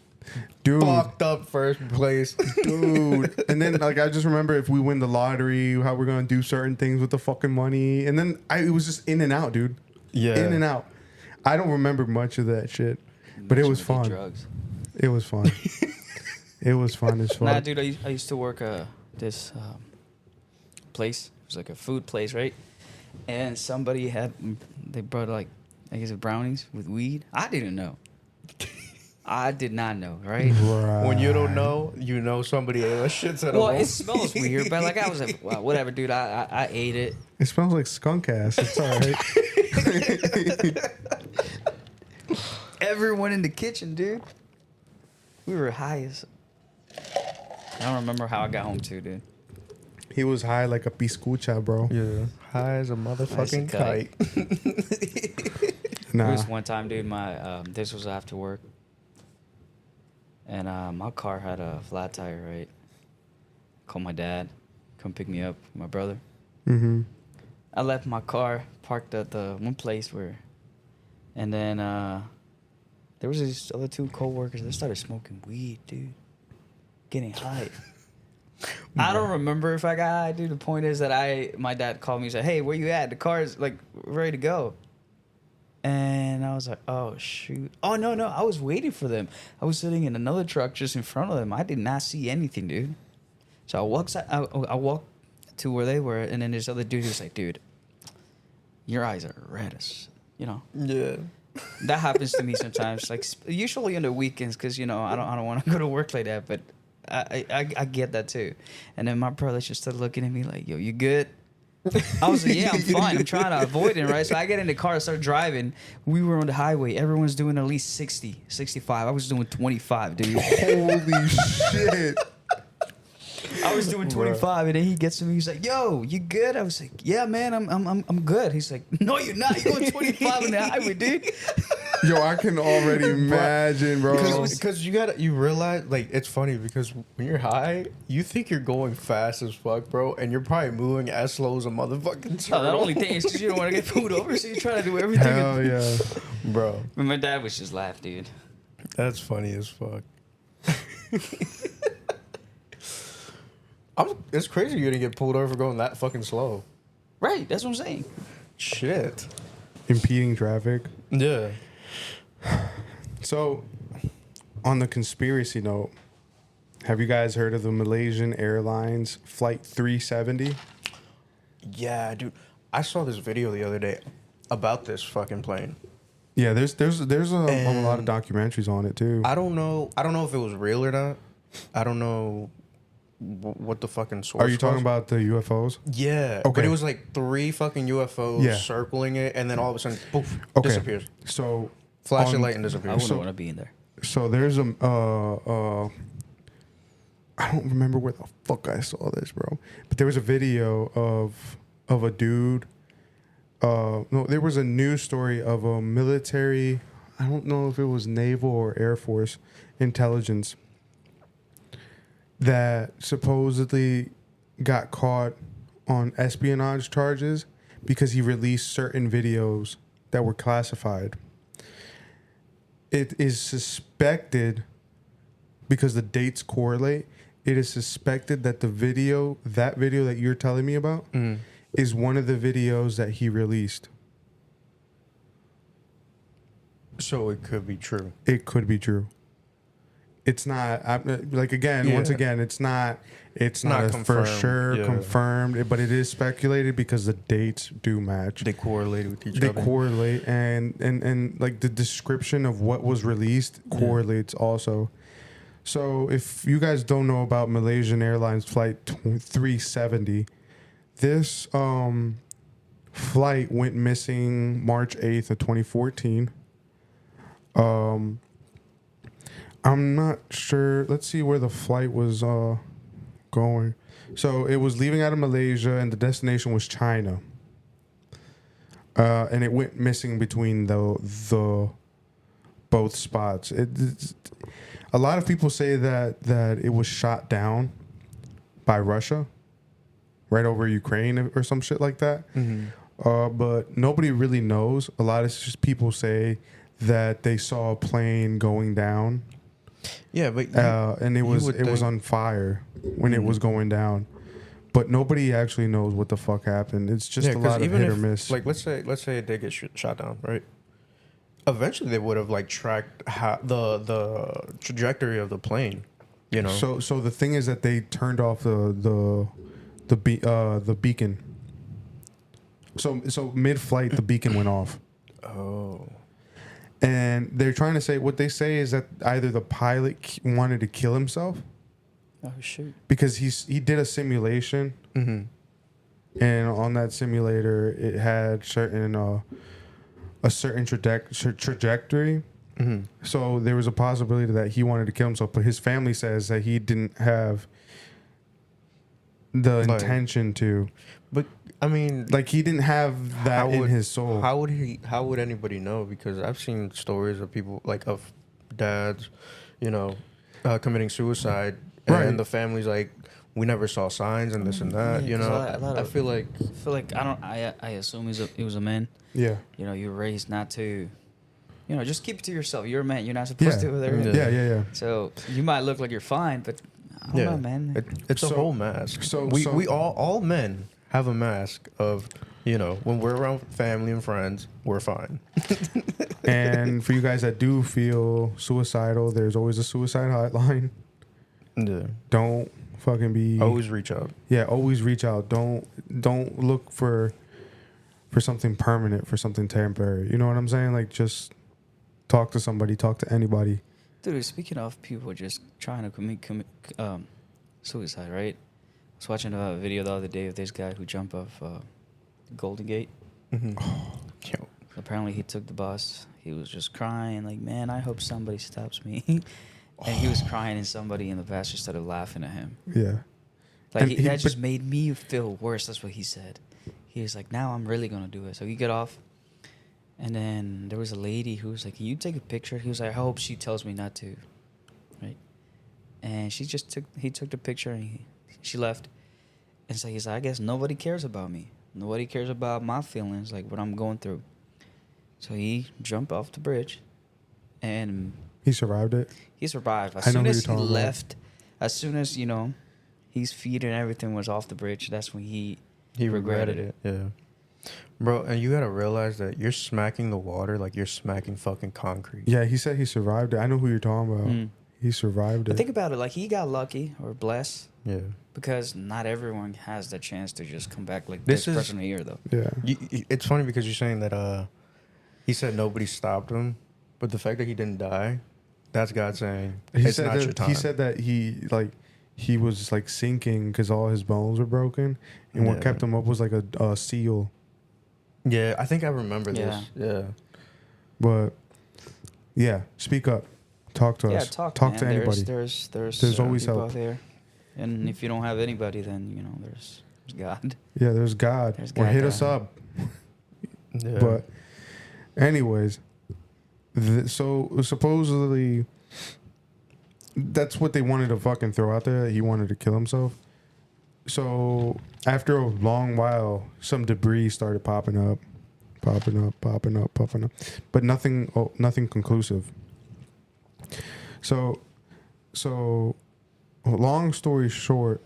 Speaker 1: Dude,
Speaker 2: Fucked up first place.
Speaker 1: dude. And then like I just remember if we win the lottery, how we're gonna do certain things with the fucking money. And then it was just in and out, dude.
Speaker 2: Yeah.
Speaker 1: In and out. I don't remember much of that shit, but it was fun.
Speaker 3: Drugs.
Speaker 1: It was fun. It was fun as fuck.
Speaker 3: Nah, dude, I used to work this place. It was like a food place, right? And somebody they brought like, I guess, brownies with weed. I didn't know. I did not know, right?
Speaker 1: Right.
Speaker 2: When you don't know, you know somebody ate shit's at
Speaker 3: Well,
Speaker 2: home.
Speaker 3: it smells weird, but like I was like, well, whatever, dude. I ate it.
Speaker 1: It smells like skunk ass. It's all right.
Speaker 3: Everyone in the kitchen, dude. We were high as. I don't remember how I got home too, dude.
Speaker 1: He was high like a piscucha, bro.
Speaker 2: Yeah. High as a motherfucking
Speaker 3: High as a
Speaker 2: kite.
Speaker 3: There
Speaker 1: Nah.
Speaker 3: was one time, dude. My this was after work, and my car had a flat tire. Right. Called my dad, come pick me up. My brother.
Speaker 1: Mm-hmm.
Speaker 3: I left my car parked at the one place where, and then there was these other two coworkers. They started smoking weed, dude. Getting high. I don't remember if I got high, dude. The point is that my dad called me and said, "Hey, where you at? The car's like ready to go." And I was like, "Oh shoot! Oh no, I was waiting for them. I was sitting in another truck just in front of them. I did not see anything, dude." So I walked to where they were, and then this other dude was like, "Dude, your eyes are red as," you know.
Speaker 2: Yeah.
Speaker 3: That happens to me sometimes, like usually on the weekends, because I don't want to go to work like that, but I get that too. And then my brother just started looking at me like, "Yo, you good?" I was like, "Yeah, I'm fine. I'm trying to avoid it, right?" So I get in the car, start driving. We were on the highway. Everyone's doing at least 60, 65. I was doing 25, dude.
Speaker 1: Holy shit.
Speaker 3: I was doing 25, and then he gets to me. He's like, "Yo, you good?" I was like, "Yeah, man, I'm good." He's like, "No, you're not. You're going 25 on the highway, dude."
Speaker 1: Yo, I can already imagine, bro.
Speaker 2: Because you realize, like, it's funny because when you're high, you think you're going fast as fuck, bro, and you're probably moving as slow as a motherfucking turtle.
Speaker 3: Oh, the only thing is because you don't want to get pulled over, so you're trying to do everything.
Speaker 1: Hell yeah.
Speaker 2: Bro,
Speaker 3: But my dad was just laugh, dude.
Speaker 2: that's funny as fuck. It's crazy you didn't get pulled over for going that fucking slow.
Speaker 3: Right, that's what I'm saying.
Speaker 2: Shit.
Speaker 1: Impeding traffic.
Speaker 2: Yeah.
Speaker 1: So, on the conspiracy note, have you guys heard of the Malaysian Airlines Flight 370?
Speaker 2: Yeah, dude. I saw this video the other day about this fucking plane.
Speaker 1: Yeah, there's a lot of documentaries on it too.
Speaker 2: I don't know if it was real or not. I don't know what the fucking source
Speaker 1: Are you talking
Speaker 2: was.
Speaker 1: about the UFOs?
Speaker 2: Yeah.
Speaker 1: Okay.
Speaker 2: But it was like 3 fucking UFOs
Speaker 1: Yeah.
Speaker 2: circling it, and then all of a sudden, poof,
Speaker 1: Okay.
Speaker 2: disappears.
Speaker 1: So
Speaker 2: Flashing
Speaker 1: on-
Speaker 2: light and
Speaker 3: I
Speaker 2: disappears.
Speaker 3: wouldn't want to be in there.
Speaker 1: So there's a I don't remember where the fuck I saw this, bro. But there was a video of a dude. No, there was a news story of a military. I don't know if it was naval or Air Force intelligence that supposedly got caught on espionage charges because he released certain videos that were classified. It is suspected, because the dates correlate, it is suspected that that video that you're telling me about is one of the videos that he released.
Speaker 2: So it could be true.
Speaker 1: It could be true. It's not once again, it's not
Speaker 2: Not
Speaker 1: a for
Speaker 2: confirmed,
Speaker 1: sure
Speaker 2: yeah.
Speaker 1: confirmed, but it is speculated because the dates do match.
Speaker 2: They correlate with each
Speaker 1: They
Speaker 2: other.
Speaker 1: correlate, and like the description of what was released correlates also. So if you guys don't know about Malaysian Airlines Flight 370, this flight went missing March 8th of 2014. I'm not sure. Let's see where the flight was going. So it was leaving out of Malaysia, and the destination was China. And it went missing between the both spots. a lot of people say that it was shot down by Russia, right over Ukraine or some shit like that. But nobody really knows. A lot of just people say that they saw a plane going down.
Speaker 2: Yeah, but
Speaker 1: and it was on fire when it was going down. But nobody actually knows what the fuck happened. It's just a lot of hit or miss.
Speaker 2: Like let's say it did get shot down, right? Eventually, they would have like tracked the trajectory of the plane. You know.
Speaker 1: So the thing is that they turned off the beacon. So mid-flight the beacon went off.
Speaker 2: Oh.
Speaker 1: And they're trying to say what they say is that either the pilot wanted to kill himself.
Speaker 3: Oh shoot!
Speaker 1: Because he did a simulation, and on that simulator it had a certain trajectory. So there was a possibility that he wanted to kill himself, but his family says that he didn't have the intention to.
Speaker 2: But I mean,
Speaker 1: like he didn't have that in his soul.
Speaker 2: How would anybody know? Because I've seen stories of people like of dads, you know, committing suicide, and the family's like, we never saw signs and this and that. You know, I feel like
Speaker 3: I assume he was a man.
Speaker 1: Yeah.
Speaker 3: You know, you're raised not to. You know, just keep it to yourself. You're a man. You're not supposed to.
Speaker 1: Yeah.
Speaker 3: So you might look like you're fine, but I don't know, man.
Speaker 2: It's a whole mask. So we all men have a mask of, you know, when we're around family and friends, we're fine.
Speaker 1: And for you guys that do feel suicidal, there's always a suicide hotline.
Speaker 2: Yeah.
Speaker 1: Don't fucking be.
Speaker 2: Always reach out.
Speaker 1: Yeah, always reach out. Don't look for something permanent, for something temporary. You know what I'm saying? Like, just talk to somebody, talk to anybody.
Speaker 3: Dude, speaking of people just trying to commit suicide, right? I was watching a video the other day of this guy who jumped off Golden Gate. Apparently, he took the bus. He was just crying, like, man, I hope somebody stops me. And he was crying, and somebody in the bus just started laughing at him.
Speaker 1: Yeah.
Speaker 3: Like, that just made me feel worse. That's what he said. He was like, now I'm really going to do it. So he got off. And then there was a lady who was like, can you take a picture? He was like, I hope she tells me not to. Right? And he took the picture, and she left. And so he's like, I guess nobody cares about me. Nobody cares about my feelings, like what I'm going through. So he jumped off the bridge, and
Speaker 1: he survived it.
Speaker 3: He survived. As soon as he left, as soon as, you know, his feet and everything was off the bridge, that's when he regretted it.
Speaker 2: Yeah. Bro, and you gotta realize that you're smacking the water like you're smacking fucking concrete.
Speaker 1: Yeah, he said he survived it. I know who you're talking about. He survived it.
Speaker 3: But think about it, like, he got lucky or blessed.
Speaker 2: Yeah.
Speaker 3: Because not everyone has the chance to just come back like this person here, though.
Speaker 1: Yeah.
Speaker 2: It's funny because you're saying that he said nobody stopped him, but the fact that he didn't die, that's God saying it's not your time.
Speaker 1: He said that he was like sinking because all his bones were broken, and what kept him up was like a seal.
Speaker 2: Yeah, I think I remember this. Yeah.
Speaker 1: But yeah, speak up. Talk to us.
Speaker 3: Talk
Speaker 1: to anybody.
Speaker 3: There's
Speaker 1: always
Speaker 3: people
Speaker 1: help
Speaker 3: out there. And if you don't have anybody, then, you know, there's God.
Speaker 1: Yeah, there's God. Or hit us up.
Speaker 2: Yeah.
Speaker 1: But anyways, so supposedly that's what they wanted to fucking throw out there. He wanted to kill himself. So after a long while, some debris started popping up, but nothing conclusive. So long story short,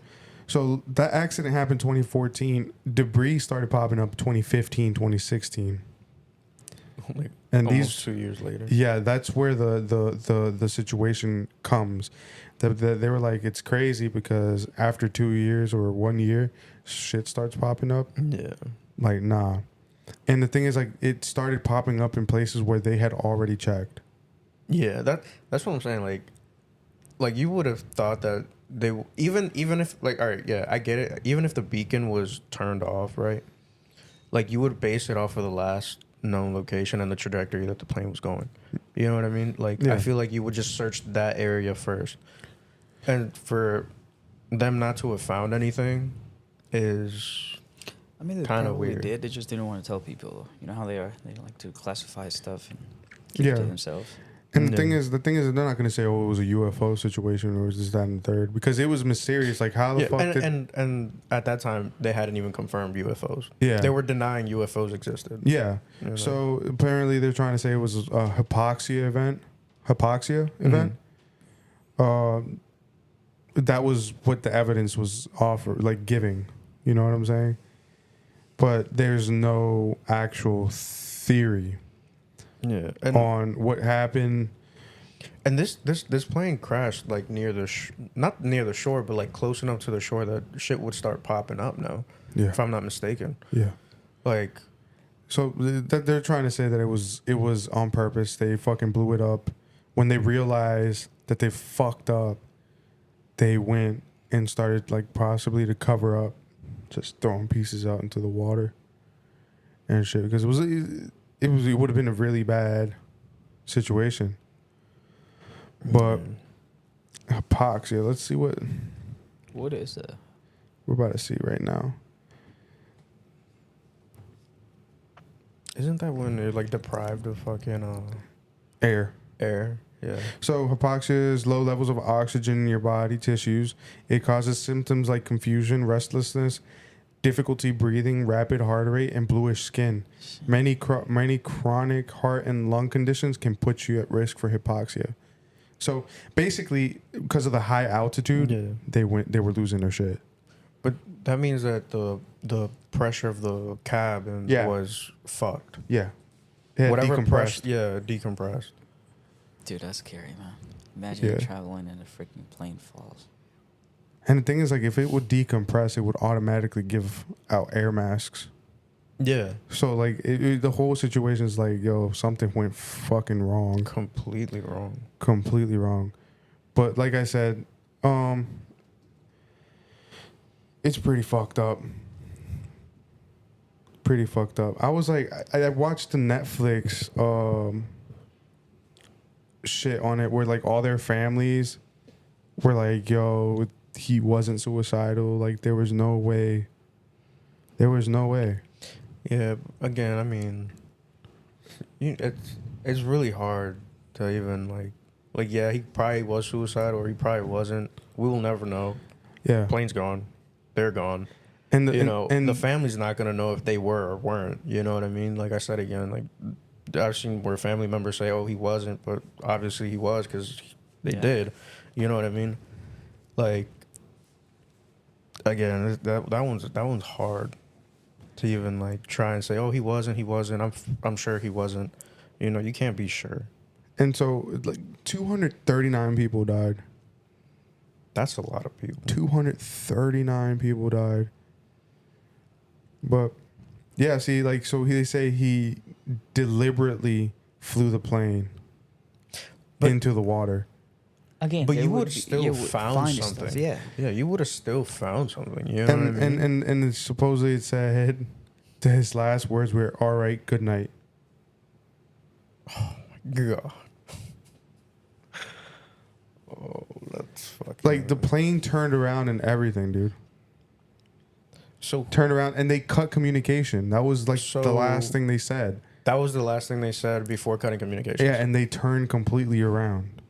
Speaker 1: so that accident happened 2014. Debris started popping up 2015, 2016. And
Speaker 2: almost
Speaker 1: these
Speaker 2: 2 years later.
Speaker 1: Yeah, that's where the situation comes. They were like, it's crazy because after 2 years or 1 year, shit starts popping up.
Speaker 2: Yeah.
Speaker 1: Like, nah. And the thing is, like, it started popping up in places where they had already checked.
Speaker 2: Yeah, that's what I'm saying. Like you would have thought that they even if, like, all right, yeah, I get it. Even if the beacon was turned off, right? Like, you would base it off of the last known location and the trajectory that the plane was going. You know what I mean? Like, I feel like you would just search that area first. And for them not to have found anything is,
Speaker 3: I mean, they
Speaker 2: kind of
Speaker 3: probably
Speaker 2: weird.
Speaker 3: did. They just didn't want to tell people. You know how they are. They like to classify stuff and keep it to themselves.
Speaker 1: And the thing is, they're not gonna say, "Oh, it was a UFO situation," or "Is this, that, and the third," because it was mysterious. Like, how the fuck did?
Speaker 2: And at that time, they hadn't even confirmed UFOs.
Speaker 1: Yeah,
Speaker 2: they were denying UFOs existed.
Speaker 1: Yeah.
Speaker 2: You know?
Speaker 1: So apparently, they're trying to say it was a hypoxia event. That was what the evidence was offered, like giving. You know what I'm saying? But there's no actual theory.
Speaker 2: Yeah,
Speaker 1: on what happened.
Speaker 2: And this plane crashed like near the not near the shore, but like close enough to the shore that shit would start popping up now.
Speaker 1: Yeah,
Speaker 2: if I'm not mistaken.
Speaker 1: Yeah,
Speaker 2: like,
Speaker 1: so they're trying to say that it was on purpose. They fucking blew it up. When they realized that they fucked up, they went and started like possibly to cover up, just throwing pieces out into the water and shit, because it would have been a really bad situation. But hypoxia, let's see what
Speaker 3: is that?
Speaker 1: We're about to see right now.
Speaker 2: Isn't that when they're like deprived of fucking
Speaker 1: air?
Speaker 2: Yeah.
Speaker 1: So hypoxia is low levels of oxygen in your body tissues. It causes symptoms like confusion, restlessness, difficulty breathing, rapid heart rate, and bluish skin. Many chronic heart and lung conditions can put you at risk for hypoxia. So basically, because of the high altitude, they were losing their shit.
Speaker 2: But that means that the pressure of the cabin was fucked.
Speaker 1: Yeah,
Speaker 2: whatever decompressed. Decompressed.
Speaker 3: Dude, that's scary, man. Imagine you're traveling and a freaking plane falls.
Speaker 1: And the thing is, like, if it would decompress, it would automatically give out air masks.
Speaker 2: Yeah.
Speaker 1: So, like, the whole situation is like, yo, something went fucking wrong.
Speaker 2: Completely wrong.
Speaker 1: But like I said, it's pretty fucked up. I was like, I watched the Netflix shit on it where, like, all their families were like, yo, he wasn't suicidal. Like, there was no way.
Speaker 2: Yeah, again, I mean, it's really hard to even like yeah, he probably was suicidal or he probably wasn't. We will never know.
Speaker 1: Yeah,
Speaker 2: plane's gone, they're gone,
Speaker 1: and
Speaker 2: the family's not gonna know if they were or weren't. You know what I mean? Like I said again, like I've seen where family members say, "Oh, he wasn't," but obviously he was because they did. You know what I mean? Like again, that one's hard to even like try and say, "Oh, he wasn't." I'm sure he wasn't. You know, you can't be sure.
Speaker 1: And so, like, 239 people died.
Speaker 2: That's a lot of people.
Speaker 1: 239 people died. But yeah, see, like, so they say he deliberately flew the plane into the water.
Speaker 3: Again,
Speaker 2: but you would still found something.
Speaker 3: Stuff,
Speaker 2: yeah, you would have still found something. You know what I mean?
Speaker 1: And supposedly it said that his last words were, "All right, good night."
Speaker 2: Oh my god. Oh, that's fucking.
Speaker 1: Like, the plane turned around and everything, dude.
Speaker 2: So
Speaker 1: turned around and they cut communication. That was like the last thing they said.
Speaker 2: That was the last thing they said before cutting communication.
Speaker 1: Yeah, and they turned completely around.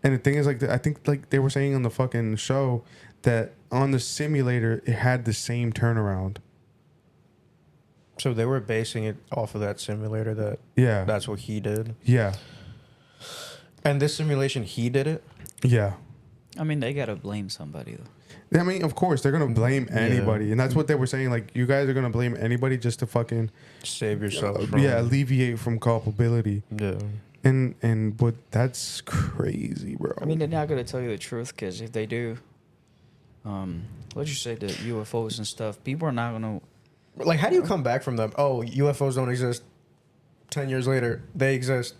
Speaker 1: And the thing is, like, I think, like, they were saying on the fucking show that on the simulator it had the same turnaround.
Speaker 2: So they were basing it off of that simulator that that's what he did.
Speaker 1: Yeah.
Speaker 2: And this simulation, he did it?
Speaker 1: Yeah.
Speaker 3: I mean, they gotta blame somebody though.
Speaker 1: I mean, of course, they're gonna blame anybody, and that's what they were saying. Like, you guys are gonna blame anybody just to fucking
Speaker 2: save yourself.
Speaker 1: Alleviate from culpability.
Speaker 2: Yeah.
Speaker 1: But that's crazy, bro.
Speaker 3: I mean, they're not gonna tell you the truth, because if they do, let's just say the UFOs and stuff, people are not gonna.
Speaker 2: Like, how do you come back from them? Oh, UFOs don't exist. 10 years later, they exist.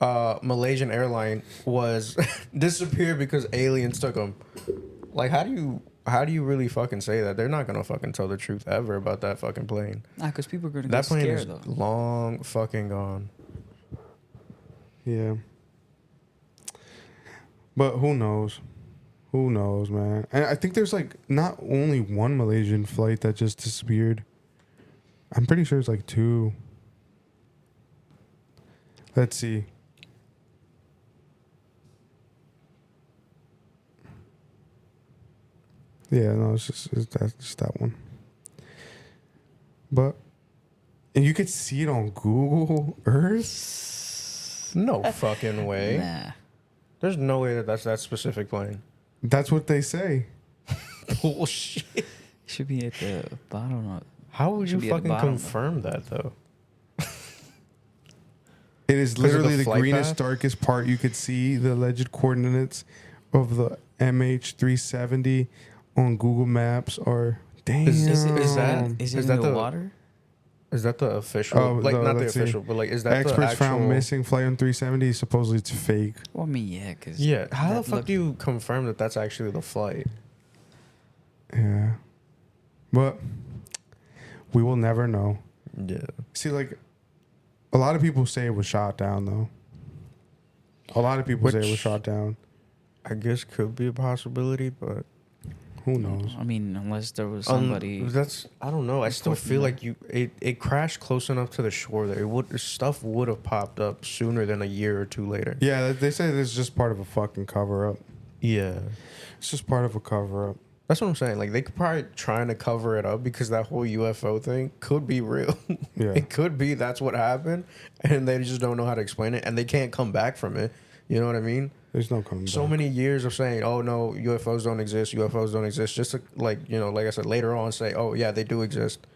Speaker 2: Malaysian airline was disappeared because aliens took them. Like, how do you really fucking say that? They're not gonna fucking tell the truth ever about that fucking plane.
Speaker 3: Nah, because people are gonna
Speaker 2: that
Speaker 3: get
Speaker 2: plane
Speaker 3: scared
Speaker 2: is
Speaker 3: though.
Speaker 2: Long fucking gone.
Speaker 1: Yeah. But who knows? Who knows, man? And I think there's, like, not only one Malaysian flight that just disappeared. I'm pretty sure it's like two. Let's see. Yeah, no, that's just that one. But and you could see it on Google Earth.
Speaker 2: No fucking way.
Speaker 3: Nah.
Speaker 2: There's no way that that's that specific plane.
Speaker 1: That's what they say.
Speaker 2: Bullshit.
Speaker 3: It should be at the bottom of.
Speaker 2: How would you
Speaker 3: Should be at the
Speaker 2: fucking
Speaker 3: bottom.
Speaker 2: confirm that though?
Speaker 1: It is
Speaker 2: Because of
Speaker 1: literally
Speaker 2: the
Speaker 1: the
Speaker 2: flight
Speaker 1: greenest,
Speaker 2: path?
Speaker 1: darkest part. You could see the alleged coordinates of the MH370 on Google Maps. Or damn,
Speaker 2: Is
Speaker 3: Is
Speaker 2: that-
Speaker 3: it
Speaker 2: is
Speaker 3: in
Speaker 2: that
Speaker 3: the
Speaker 2: the-
Speaker 3: water?
Speaker 2: Is that the official?
Speaker 1: Oh,
Speaker 2: like
Speaker 1: no,
Speaker 2: not the
Speaker 1: let's see.
Speaker 2: official, but like is that
Speaker 1: experts
Speaker 2: the actual?
Speaker 1: found missing flight on 370. Supposedly it's fake.
Speaker 3: Well, I mean, yeah, because
Speaker 2: Yeah. How the fuck do you confirm that that's actually the flight?
Speaker 1: Yeah, but we will never know.
Speaker 2: Yeah.
Speaker 1: See, like a lot of people say it was shot down, though. A lot of people say it was
Speaker 2: Which-
Speaker 1: shot down.
Speaker 2: I guess could be a possibility, but
Speaker 1: Who knows?
Speaker 3: I mean, unless there was somebody.
Speaker 2: that's I don't know. I still
Speaker 3: important
Speaker 2: feel
Speaker 3: there.
Speaker 2: like it crashed close enough to the shore that it would stuff would have popped up sooner than a year or two later.
Speaker 1: Yeah, they say this is just part of a fucking cover up.
Speaker 2: Yeah.
Speaker 1: It's just part of a cover up.
Speaker 2: That's what I'm saying. Like they could probably trying to cover it up because that whole UFO thing could be real.
Speaker 1: Yeah.
Speaker 2: It could be that's what happened, and they just don't know how to explain it, and they can't come back from it. You know what I mean?
Speaker 1: There's no coming
Speaker 2: So
Speaker 1: back.
Speaker 2: many years of saying, "Oh no, UFOs don't exist. UFOs don't exist." Just to, like like I said, later on say, "Oh yeah, they do exist."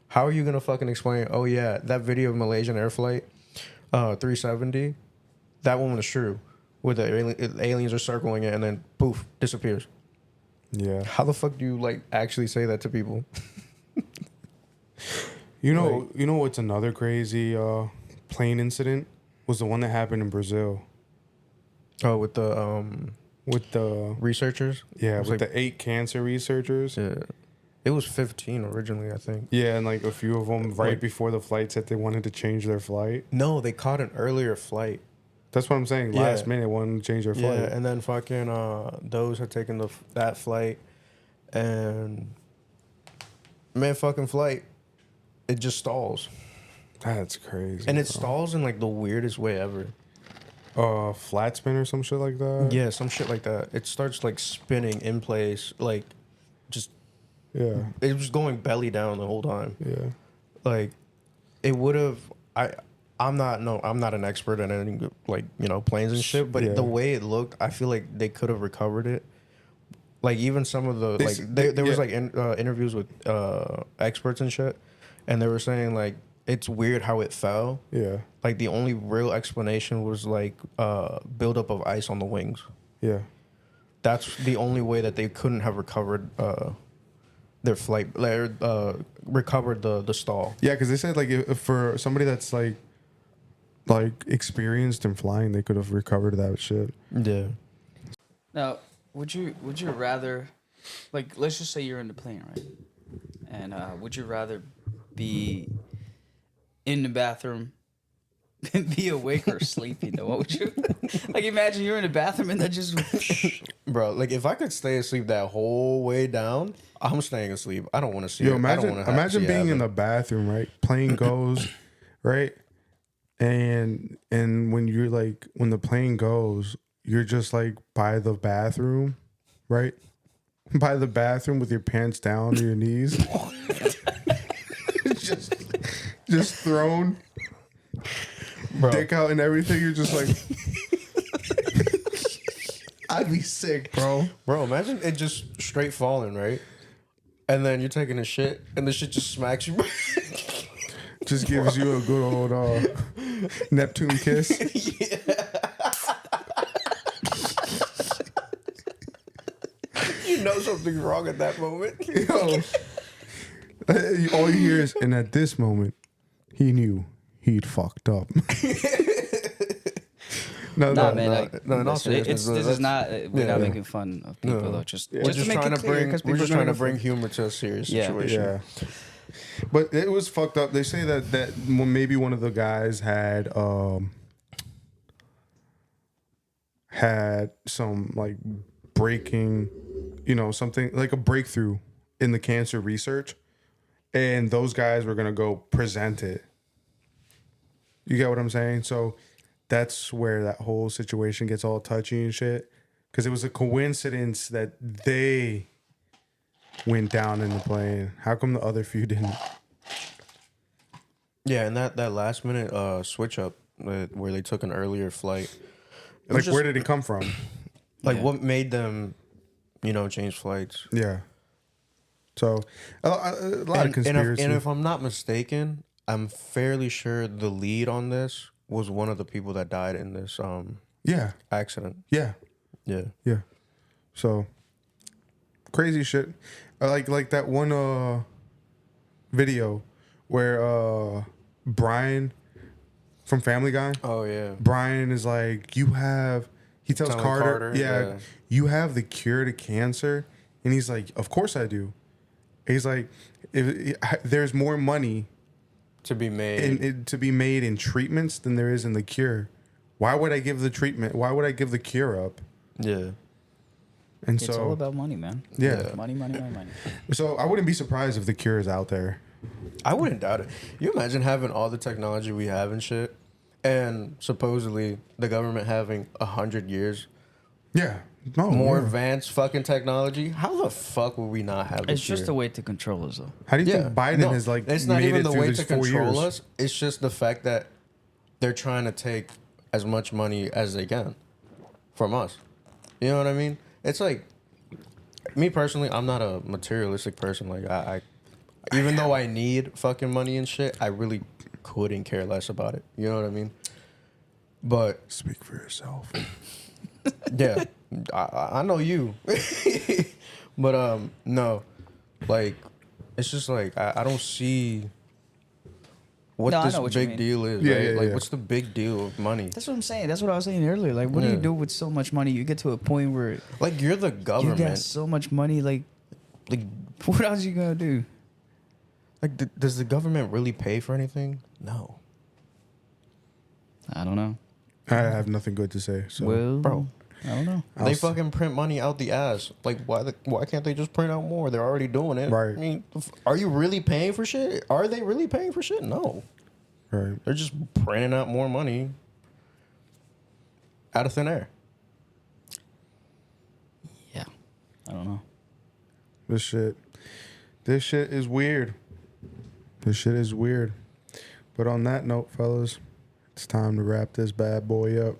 Speaker 2: How are you gonna fucking explain? Oh yeah, that video of Malaysian air flight, 370, that one was true. Where the aliens are circling it and then poof disappears.
Speaker 1: Yeah.
Speaker 2: How the fuck do you like actually say that to people?
Speaker 1: You know what's another crazy plane incident was the one that happened in Brazil
Speaker 2: Oh, with the
Speaker 1: with the
Speaker 2: researchers.
Speaker 1: yeah
Speaker 2: It was
Speaker 1: with
Speaker 2: like-
Speaker 1: the 8 cancer researchers.
Speaker 2: Yeah, it was 15 originally, I think.
Speaker 1: Yeah, and like a few of them right
Speaker 2: Like-
Speaker 1: before the flight said they wanted to change their flight.
Speaker 2: No, they caught an earlier flight.
Speaker 1: That's what I'm saying.
Speaker 2: Yeah.
Speaker 1: Last minute wanted to change their flight.
Speaker 2: Yeah, and then fucking those had taken that flight, and man, fucking flight, it just stalls,
Speaker 1: That's crazy.
Speaker 2: and it
Speaker 1: bro.
Speaker 2: stalls in like the weirdest way ever.
Speaker 1: Flat spin or some shit like that.
Speaker 2: Yeah, some shit like that. It starts like spinning in place, like just
Speaker 1: Yeah.
Speaker 2: it was going belly down the whole time.
Speaker 1: Yeah.
Speaker 2: Like it would have. I'm not an expert in any like planes and shit, but
Speaker 1: Yeah.
Speaker 2: the way it looked, I feel like they could have recovered it. Like even some of the
Speaker 1: They
Speaker 2: there was
Speaker 1: yeah.
Speaker 2: like interviews with experts and shit, and they were saying like it's weird how it fell.
Speaker 1: Yeah.
Speaker 2: Like the only real explanation was like buildup of ice on the wings.
Speaker 1: Yeah.
Speaker 2: That's the only way that they couldn't have recovered their flight, recovered the stall.
Speaker 1: Yeah, because they said like if for somebody that's like experienced in flying, they could have recovered that shit.
Speaker 2: Yeah.
Speaker 3: Now, would you rather, like, let's just say you're in the plane, right? And would you rather be in the bathroom and be awake or sleeping? Though, what would you like? Imagine you're in the bathroom and that just.
Speaker 2: Bro, like if I could stay asleep that whole way down, I'm staying asleep. I don't want to see
Speaker 1: Yo,
Speaker 2: it. I don't wanna
Speaker 1: imagine
Speaker 2: see it
Speaker 1: being in
Speaker 2: happen.
Speaker 1: the bathroom, right? Plane goes, right? And when you're like when the plane goes, you're just like by the bathroom, right? By the bathroom with your pants down to your knees. just thrown.
Speaker 2: Bro.
Speaker 1: Dick out and everything. You're just like I'd be sick, bro.
Speaker 2: Bro, imagine it just straight falling, right? And then you're taking a shit, and the shit just smacks you.
Speaker 1: Just gives you a good old Neptune kiss.
Speaker 2: You know something's wrong at that moment.
Speaker 1: Yo, all you hear is, and at this moment, he knew he'd fucked up. No,
Speaker 3: Nah,
Speaker 1: no,
Speaker 3: man.
Speaker 1: no.
Speaker 3: Like,
Speaker 2: no, in all
Speaker 3: listen,
Speaker 2: seriousness,
Speaker 3: this is not. We're not
Speaker 2: yeah.
Speaker 3: making fun of people
Speaker 2: No.
Speaker 3: though. Just
Speaker 2: We're
Speaker 3: just
Speaker 2: just
Speaker 3: to make
Speaker 2: trying
Speaker 3: it
Speaker 2: to
Speaker 3: clear,
Speaker 2: bring.
Speaker 3: 'cause
Speaker 2: We're
Speaker 3: people
Speaker 2: just
Speaker 3: are
Speaker 2: trying to
Speaker 3: gonna-
Speaker 2: bring humor to a serious
Speaker 3: Yeah.
Speaker 2: situation.
Speaker 1: Yeah. But it was fucked up. They say that maybe one of the guys had some like breaking, something like a breakthrough in the cancer research, and those guys were gonna go present it. You get what I'm saying? So that's where that whole situation gets all touchy and shit, because it was a coincidence that they went down in the plane. How come the other few didn't?
Speaker 2: Yeah, and that last minute switch up where they took an earlier flight. It was
Speaker 1: Like,
Speaker 2: just,
Speaker 1: where did it come from?
Speaker 2: like
Speaker 3: Yeah.
Speaker 2: what made them, change flights?
Speaker 1: Yeah. So a lot of
Speaker 2: And
Speaker 1: conspiracy.
Speaker 2: if I'm not mistaken, I'm fairly sure the lead on this was one of the people that died in this
Speaker 1: yeah.
Speaker 2: accident.
Speaker 1: Yeah.
Speaker 2: Yeah.
Speaker 1: Yeah. So crazy shit. Like that one video where Brian from Family Guy.
Speaker 2: Oh yeah.
Speaker 1: Brian is like, he tells
Speaker 2: Telling
Speaker 1: Carter,
Speaker 2: Carter, yeah.
Speaker 1: you have the cure to cancer. And he's like, of course I do. He's like, if there's more money
Speaker 2: To be made.
Speaker 1: to be made in treatments than there is in the cure. Why would I give the treatment? Why would I give the cure up?
Speaker 2: Yeah.
Speaker 1: And
Speaker 3: It's all about money, man.
Speaker 1: Yeah.
Speaker 3: Money, money, money, money.
Speaker 1: So I wouldn't be surprised if the cure is out there.
Speaker 2: I wouldn't doubt it. You imagine having all the technology we have and shit, and supposedly the government having 100 years
Speaker 1: Yeah. No.
Speaker 2: more
Speaker 1: yeah.
Speaker 2: advanced fucking technology. How the fuck would we not have this?
Speaker 3: It's just a way to control us, though.
Speaker 1: How do you
Speaker 2: Yeah,
Speaker 1: think Biden
Speaker 2: no,
Speaker 1: has like
Speaker 2: it's not
Speaker 1: made
Speaker 2: even
Speaker 1: it
Speaker 2: the
Speaker 1: through
Speaker 2: way
Speaker 1: these
Speaker 2: to
Speaker 1: 4
Speaker 2: control
Speaker 1: years?
Speaker 2: us. It's just the fact that they're trying to take as much money as they can from us. You know what I mean? It's like me personally, I'm not a materialistic person. Like I even though I need fucking money and shit, I really couldn't care less about it. You know what I mean? But
Speaker 1: Speak for yourself.
Speaker 2: yeah, I know you. But no, like it's just like I don't see what
Speaker 3: No, I
Speaker 2: this
Speaker 3: know what you
Speaker 2: big
Speaker 3: mean.
Speaker 2: deal is,
Speaker 1: Yeah,
Speaker 2: right?
Speaker 1: yeah,
Speaker 2: like
Speaker 1: yeah.
Speaker 2: what's the big deal of money?
Speaker 3: That's what I'm saying. That's what I was saying earlier. Like, what do
Speaker 2: Yeah.
Speaker 3: you do with so much money? You get to a point where
Speaker 2: Like you're the
Speaker 3: you got
Speaker 2: government.
Speaker 3: so much money. Like, what else you gonna do?
Speaker 2: Like does the government really pay for anything? No.
Speaker 3: I don't know.
Speaker 1: I have nothing good to say. So
Speaker 3: Well,
Speaker 2: Bro.
Speaker 3: I don't know.
Speaker 1: I'll
Speaker 2: They
Speaker 1: s-
Speaker 2: fucking print money out the ass. Like why can't they just print out more? They're already doing it.
Speaker 1: Right.
Speaker 2: I mean, are you really paying for shit? Are they really paying for shit? No.
Speaker 1: right.
Speaker 2: They're just printing out more money out of thin air.
Speaker 3: Yeah, I don't know.
Speaker 1: This shit is weird. This shit is weird. But on that note, fellas, it's time to wrap this bad boy up.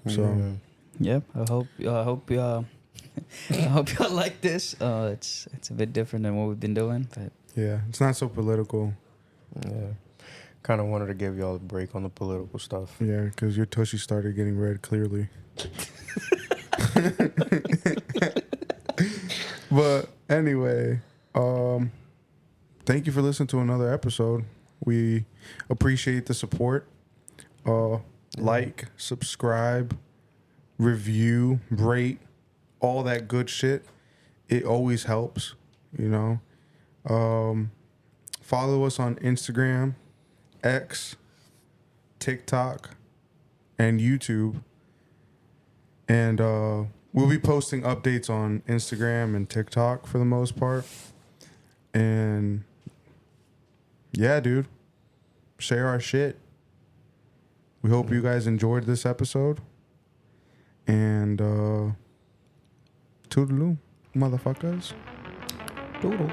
Speaker 1: So
Speaker 3: Yep. I hope y'all like this. It's a bit different than what we've been doing, but
Speaker 1: yeah, it's not so political.
Speaker 2: Yeah. Kind of wanted to give y'all a break on the political stuff.
Speaker 1: Yeah, because your tushy started getting red clearly. But anyway, thank you for listening to another episode. We appreciate the support. Like, subscribe, review, rate, all that good shit. It always helps, you know. Follow us on Instagram, X, TikTok, and YouTube. And we'll be posting updates on Instagram and TikTok for the most part. And yeah, dude, share our shit. We hope you guys enjoyed this episode. And toodaloo, motherfuckers.
Speaker 2: Doodles.